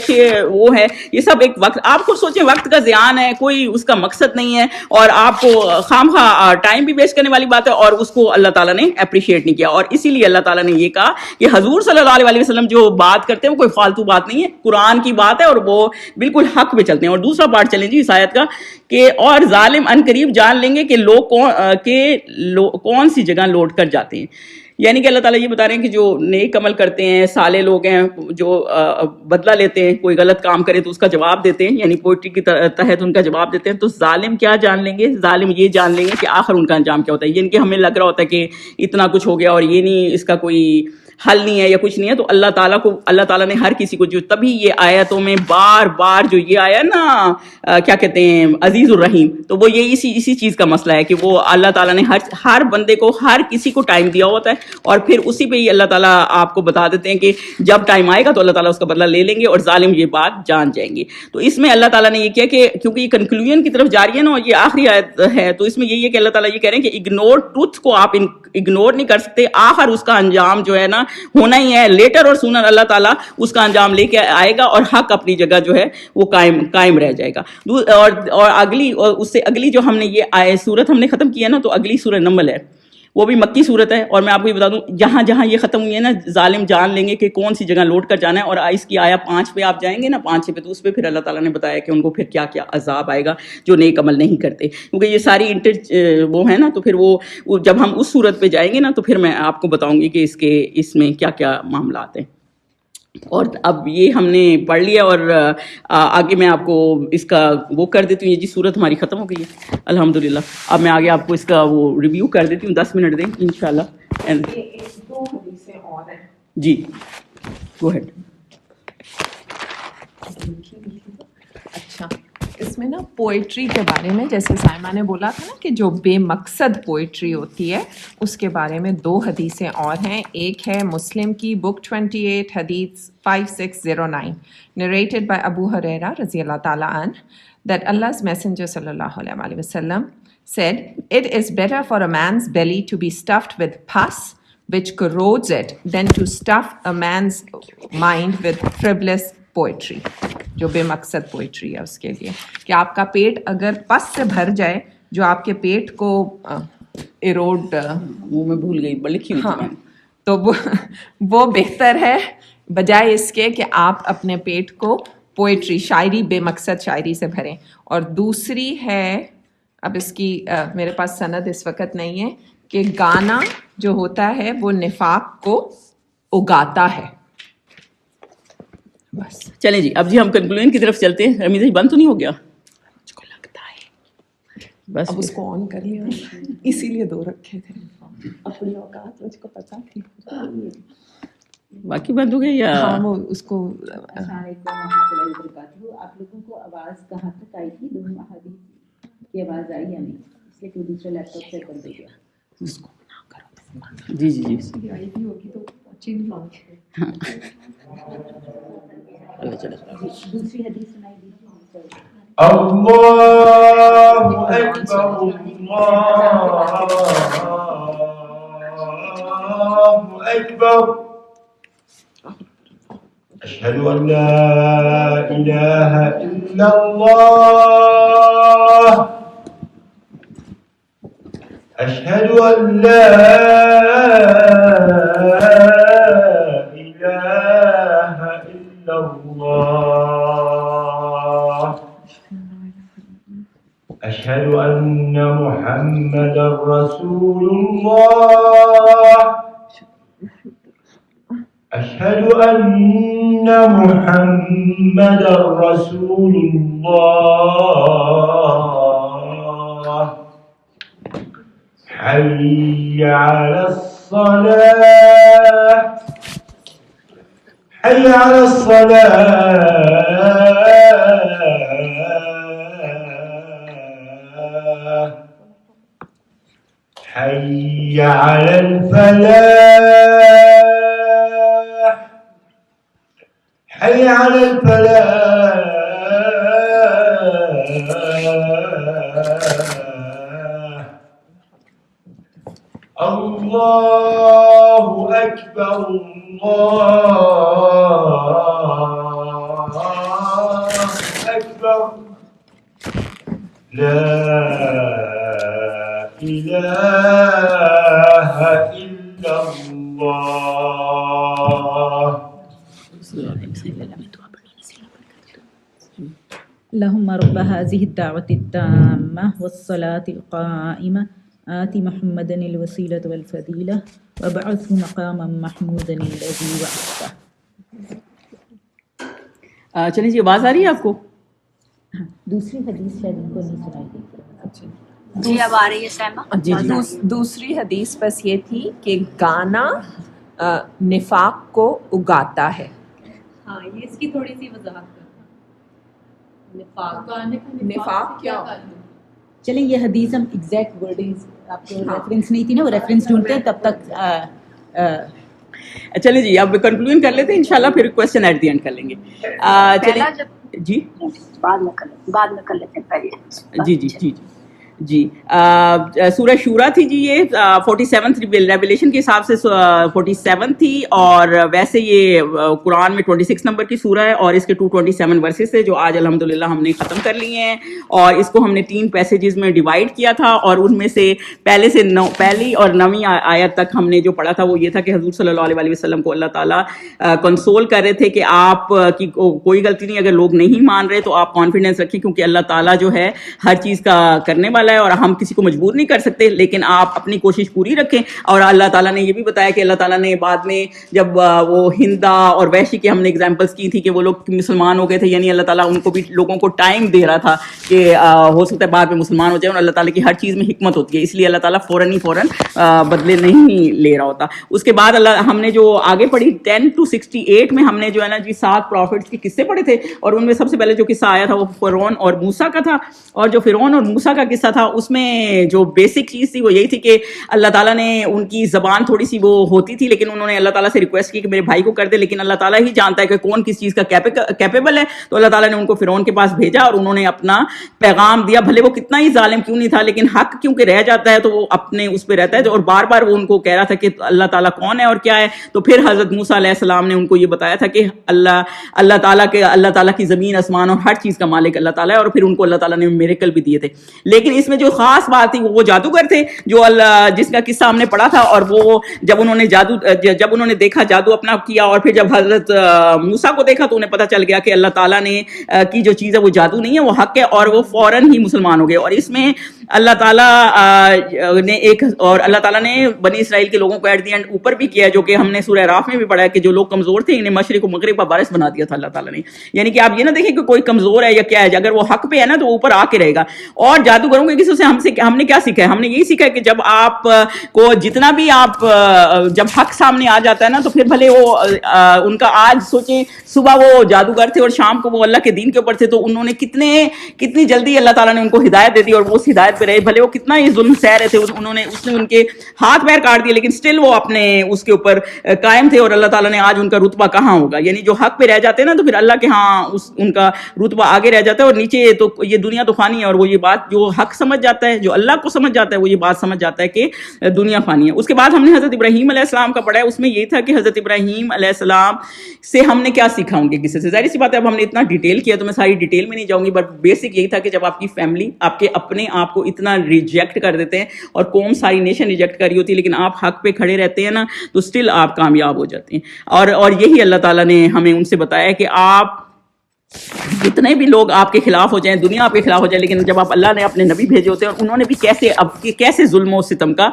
وہ ہے یہ سب ایک وقت, آپ کو سوچیں وقت کا زیان ہے, کوئی اس کا مقصد نہیں ہے, اور آپ کو خام خواہ ٹائم بھی ویسٹ کرنے والی بات ہے, اور اس کو اللہ تعالیٰ نے اپریشیٹ نہیں کیا. اور اسی لیے اللہ تعالیٰ نے یہ کہا کہ حضور صلی اللہ علیہ وسلم جو بات کرتے ہیں وہ کوئی فالتو بات نہیں ہے, قرآن کی بات ہے اور وہ بالکل حق پہ چلتے ہیں. اور دوسرا پارٹ چلیں جی اس آیت کا, کہ اور ظالم ان قریب جان لیں گے کہ لوگ کون سی جگہ لوٹ کر جاتے ہیں. یعنی کہ اللہ تعالیٰ یہ بتا رہے ہیں کہ جو نیک عمل کرتے ہیں, صالح لوگ ہیں, جو بدلہ لیتے ہیں, کوئی غلط کام کرے تو اس کا جواب دیتے ہیں, یعنی پوئٹری کی تحت ان کا جواب دیتے ہیں. تو ظالم کیا جان لیں گے, ظالم یہ جان لیں گے کہ آخر ان کا انجام کیا ہوتا ہے. یعنی کہ ہمیں لگ رہا ہوتا ہے کہ اتنا کچھ ہو گیا اور یہ نہیں, اس کا کوئی حل نہیں ہے یا کچھ نہیں ہے, تو اللہ تعالیٰ نے ہر کسی کو, جو تبھی یہ آیتوں میں بار بار جو یہ آیا نا کیا کہتے ہیں عزیز الرحیم, تو وہ یہ اسی چیز کا مسئلہ ہے کہ وہ اللہ تعالیٰ نے ہر بندے کو, ہر کسی کو ٹائم دیا ہوتا ہے, اور پھر اسی پہ ہی اللہ تعالیٰ آپ کو بتا دیتے ہیں کہ جب ٹائم آئے گا تو اللہ تعالیٰ اس کا بدلہ لے لیں گے, اور ظالم یہ بات جان جائیں گے. تو اس میں اللہ تعالیٰ نے یہ کیا کہ کیونکہ یہ کنکلوژن کی طرف جاری ہے نا, اور یہ آخری آیت ہے, تو اس میں یہی ہے کہ اللہ تعالیٰ یہ کہہ رہے ہیں کہ اگنور ٹروتھ کو آپ اگنور نہیں کر سکتے, آخر اس کا انجام جو ہے نا ہونا ہی ہے, لیٹر اور سونر اللہ تعالیٰ اس کا انجام لے کے آئے گا, اور حق اپنی جگہ جو ہے وہ قائم رہ جائے گا. اور اگلی, اور اس سے اگلی جو ہم نے یہ سورت ہم نے ختم کی ہے نا, تو اگلی سورہ نمل ہے, وہ بھی مکی صورت ہے. اور میں آپ کو یہ بتا دوں, جہاں جہاں یہ ختم ہوئی ہے نا, ظالم جان لیں گے کہ کون سی جگہ لوٹ کر جانا ہے. اور اس کی آیا 5 پہ آپ جائیں گے نا, 5 پہ, تو اس پہ پھر اللہ تعالیٰ نے بتایا کہ ان کو پھر کیا کیا عذاب آئے گا جو نیک عمل نہیں کرتے, کیونکہ یہ ساری وہ ہے نا. تو پھر وہ جب ہم اس صورت پہ جائیں گے نا تو پھر میں آپ کو بتاؤں گی کہ اس میں کیا کیا معاملات ہیں. اور اب یہ ہم نے پڑھ لیا, اور آگے میں آپ کو اس کا وہ کر دیتی ہوں. یہ جی صورت ہماری ختم ہو گئی ہے الحمدللہ. اب میں آگے آپ کو اس کا وہ ریویو کر دیتی ہوں, 10 منٹ دیں انشاءاللہ. جی گو ہیڈ. اچھا, اس میں نا پوئٹری کے بارے میں جیسے سائمہ نے بولا تھا نا کہ جو بے مقصد پوئٹری ہوتی ہے اس کے بارے میں 2 حدیثیں اور ہیں. ایک ہے مسلم کی بک 28 حدیث 5609 narrated by Abu Hurairah رضی اللہ تعالیٰ عنہ that Allah's messenger صلی اللہ علیہ وسلم said, it is better for a man's belly to be stuffed with pus which corrodes it than to stuff a man's mind with frivolous poetry. جو بے مقصد poetry ہے اس کے لیے, کہ آپ کا پیٹ اگر پس سے بھر جائے جو آپ کے پیٹ کو ایروڈ, وہ میں بھول گئی لکھی ہوئی تھی, تو وہ بہتر ہے بجائے اس کے کہ آپ اپنے پیٹ کو پوئٹری, شاعری, بے مقصد شاعری سے بھریں. اور دوسری ہے, اب اس کی میرے پاس سند اس وقت نہیں ہے, کہ گانا جو ہوتا ہے وہ نفاق کو اگاتا ہے. بس چلیں جی, اب جی ہم کنکلوژن کی طرف چلتے ہیں. رمیز جی بند تو نہیں ہو گیا؟ مجھ کو لگتا ہے بس اب اس کو آن کر لیا, اسی لیے 2 رکھے تھے. اپنی اوقات مجھ کو پتا تھی, باقی بند ہو گیا یا ہاں وہ اس کو. السلام علیکم ورحمۃ اللہ وبرکاتہ. آپ لوگوں کو آواز کہاں تک آئی تھی؟ دونوں احادیث کی آواز آئی یا نہیں؟ اس لیے کہ دوسرے لیپ ٹاپ سے کر دیا اس کو نہ کرو. جی جی جی آئی بھی ہوگی تو اچھی نہیں ہوگی. دوسری حدیث سنائی دیجیے. اللہ اکبر اللہ اکبر اشہد ان لا الہ الا اللہ أشهد أن لا إله إلا الله أشهد أن محمدا رسول الله أشهد أن محمدا رسول الله حي على الصلاة حي على الصلاة حي على الفلاح حي على الفلاح الله أكبر الله أكبر لا إله إلا الله اللهم رب هذه الدعوة التامة والصلاة القائمة آت محمدا الوسيلة والفضيلة وابعثه مقاما محمودا الذي وعدته. چلیے جی آواز آ رہی ہے آپ کو؟ دوسری حدیث شاید ان کو نہیں سنائی دیتی. جی اب آ رہی ہے سیما. جی جی دوسری حدیث بس یہ تھی کہ گانا نفاق کو اگاتا ہے. ہاں یہ اس کی تھوڑی سی وضاحت کرتا. نفاق کیا؟ چلیں یہ حدیث ہم ایگزیکٹ ورڈنگ آپ کو ریفرنس نہیں تھی نا وہ ریفرنس ڈھونڈتے ہیں تب تک. چلیں جی اب کنکلوژن کر لیتے ہیں انشاءاللہ پھر کویسچن ایٹ دی اینڈ کر لیں گے. چلیں جی بعد میں کر لیتے ہیں پہلے. جی جی جی جی سورہ شورا تھی جی یہ 47 ریویلیشن کے حساب سے 47 تھی اور ویسے یہ قرآن میں 26 نمبر کی سورہ ہے اور اس کے 227 ورسز تھے جو آج الحمدللہ ہم نے ختم کر لیے ہیں اور اس کو ہم نے 3 پیسیجز میں ڈیوائڈ کیا تھا اور ان میں سے پہلی اور 9ویں آیت تک ہم نے جو پڑھا تھا وہ یہ تھا کہ حضور صلی اللہ علیہ وسلم کو اللہ تعالیٰ کنسول کر رہے تھے کہ آپ کی کوئی غلطی نہیں, اگر لوگ نہیں مان رہے تو آپ کانفیڈنس رکھیں کیونکہ اللہ تعالیٰ جو ہے ہر چیز کا کرنے والا ہے اور ہم کسی کو مجبور نہیں کر سکتے, لیکن آپ اپنی کوشش پوری رکھیں. اور اللہ تعالیٰ نے یہ بھی بتایا کہ اللہ تعالیٰ نے بعد میں جب وہ ہندا اور ویشی کی ہم نے اگزامپلس کی تھی کہ وہ لوگ مسلمان ہو گئے تھے, یعنی اللہ تعالیٰ ان کو بھی لوگوں کو ٹائم دے رہا تھا کہ ہو سکتا ہے بعد میں مسلمان ہو جائے, اور اللہ تعالیٰ کی ہر چیز میں حکمت ہوتی ہے, اس لیے اللہ تعالیٰ فوراً بدلے نہیں لے رہا ہوتا. اس کے بعد ہم نے جو آگے پڑھی 10 to 68 میں ہم نے جو ہے نا جی 7 پروفٹس کے قصے پڑھے تھے اور ان میں سب سے پہلے جو قصہ آیا تھا وہ فرعون اور موسیٰ کا تھا. اور جو فرعون اور موسیٰ کا قصہ تھا اس میں جو بیسک چیز تھی وہ یہی تھی کہ اللہ تعالیٰ نے ان کی زبان تھوڑی سی وہ ہوتی تھی لیکن انہوں نے اللہ تعالیٰ سے ریکویسٹ کی کہ میرے بھائی کو کر دے, لیکن اللہ تعالیٰ ہی جانتا ہے کہ کون کس چیز کا کیپیبل ہے. تو اللہ تعالیٰ نے ان کو فرعون کے پاس بھیجا اور انہوں نے اپنا پیغام دیا, بھلے وہ کتنا ہی ظالم کیوں نہیں تھا لیکن حق کیونکہ رہ جاتا ہے تو وہ اپنے اس پہ رہتا ہے. اور بار بار وہ ان کو کہہ رہا تھا کہ اللہ تعالیٰ کون ہے اور کیا ہے. تو پھر حضرت موسیٰ علیہ السلام نے ان کو یہ بتایا تھا کہ اللہ تعالیٰ کی زمین آسمان اور ہر چیز کا مالک اللہ تعالیٰ ہے, اور پھر ان کو اللہ تعالیٰ نے میریکل بھی دیے تھے. لیکن اس میں جو خاص بات تھی وہ جادوگر تھے جو جس کا قصہ ہم نے پڑھا تھا, اور وہ جب انہوں نے دیکھا جادو اپنا کیا اور پھر جب حضرت موسیٰ کو دیکھا تو انہیں پتہ چل گیا کہ اللہ تعالیٰ نے کی جو چیز ہے وہ جادو نہیں ہے, وہ حق ہے, اور وہ فوراً ہی مسلمان ہو گئے. اور اس میں اللہ تعالیٰ نے بنی اسرائیل کے لوگوں کو ایٹ دی اینڈ اوپر بھی کیا, جو کہ ہم نے سورہ اعراف میں بھی پڑھا ہے کہ جو لوگ کمزور تھے انہیں مشرق و مغرب کا وارث بنا دیا تھا اللہ تعالیٰ نے. یعنی کہ آپ یہ نہ دیکھیں کہ کوئی کمزور ہے یا کیا ہے, اگر وہ حق پہ ہے نا تو اوپر آ کے رہے گا. اور جادوگروں کے قصے سے ہم نے کیا سیکھا ہے, ہم نے یہی سیکھا ہے کہ جب آپ کو جتنا بھی جب حق سامنے آ جاتا ہے نا تو پھر بھلے وہ ان کا آج سوچیں صبح وہ جادوگر تھے اور شام کو وہ اللہ کے دین کے اوپر تھے, تو انہوں نے کتنی جلدی اللہ تعالیٰ نے ان کو ہدایت دے دی اور وہ اس ہدایت پہ رہے, بھلے وہ کتنا ہی ظلم سہ رہے تھے, اس نے ان کے ہاتھ پیر کاٹ دیے لیکن اسٹل وہ اپنے اس کے اوپر قائم تھے. اور اللہ تعالیٰ نے آج ان کا رتبہ کہاں ہوگا, یعنی جو حق پہ رہ جاتے ہیں نا تو پھر اللہ کے ہاں ان کا رتبہ آگے رہ جاتا ہے, اور نیچے تو یہ دنیا تو فانی ہے. اور وہ یہ بات جو حق سمجھ جاتا ہے, جو اللہ کو سمجھ جاتا ہے, وہ یہ بات سمجھ جاتا ہے کہ دنیا فانی ہے. اس کے بعد ہم نے حضرت ابراہیم علیہ السلام کا پڑھا ہے, اس میں یہ تھا کہ حضرت ابراہیم علیہ السلام سے ہم نے کیا سیکھا ان کے قصے سے. ظاہر سی بات ہے اب ہم نے اتنا ڈیٹیل کیا تو میں ساری ڈیٹیل میں نہیں جاؤں گی, بٹ بیسک یہی تھا کہ جب آپ کی فیملی آپ کے اپنے آپ کو اتنا ریجیکٹ کر دیتے ہیں اور قوم ساری نیشن ریجیکٹ کر رہی ہوتی ہے, لیکن آپ حق پہ کھڑے رہتے ہیں نا, تو اسٹل آپ کامیاب ہو جاتے ہیں. اور یہی اللہ تعالیٰ نے ہمیں ان سے بتایا کہ آپ جتنے بھی لوگ آپ کے خلاف ہو جائیں, دنیا آپ کے خلاف ہو جائے, لیکن جب آپ اللہ نے اپنے نبی بھیجے ہوتے ہیں اور انہوں نے بھی کیسے ظلم و ستم کا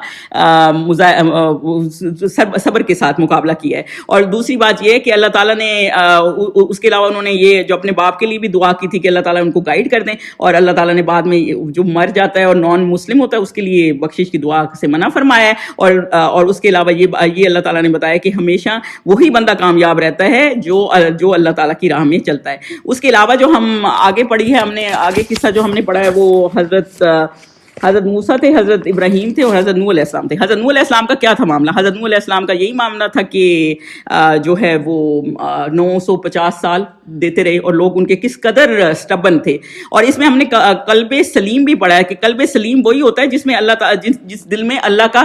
صبر کے ساتھ مقابلہ کیا ہے. اور دوسری بات یہ کہ اللہ تعالیٰ نے اس کے علاوہ انہوں نے یہ جو اپنے باپ کے لیے بھی دعا کی تھی کہ اللہ تعالیٰ ان کو گائیڈ کر دیں, اور اللہ تعالیٰ نے بعد میں جو مر جاتا ہے اور نان مسلم ہوتا ہے اس کے لیے بخشش کی دعا سے منع فرمایا ہے. اور اس کے علاوہ یہ اللہ تعالیٰ نے بتایا کہ ہمیشہ وہی بندہ کامیاب رہتا ہے جو اللہ تعالیٰ کی راہ میں چلتا ہے. اس کے علاوہ جو ہم آگے پڑھی ہے, ہم نے آگے قصہ جو ہم نے پڑھا ہے وہ حضرت موسیٰ تھے, حضرت ابراہیم تھے اور حضرت نوح علیہ السلام تھے. حضرت نوح علیہ السلام کا کیا تھا معاملہ؟ حضرت نوح علیہ السلام کا یہی معاملہ تھا کہ جو ہے وہ 950 سال دیتے رہے, اور لوگ ان کے کس قدر سٹبن تھے. اور اس میں ہم نے قلب سلیم بھی پڑھا ہے کہ قلب سلیم وہی ہوتا ہے جس میں اللہ جس دل میں اللہ کا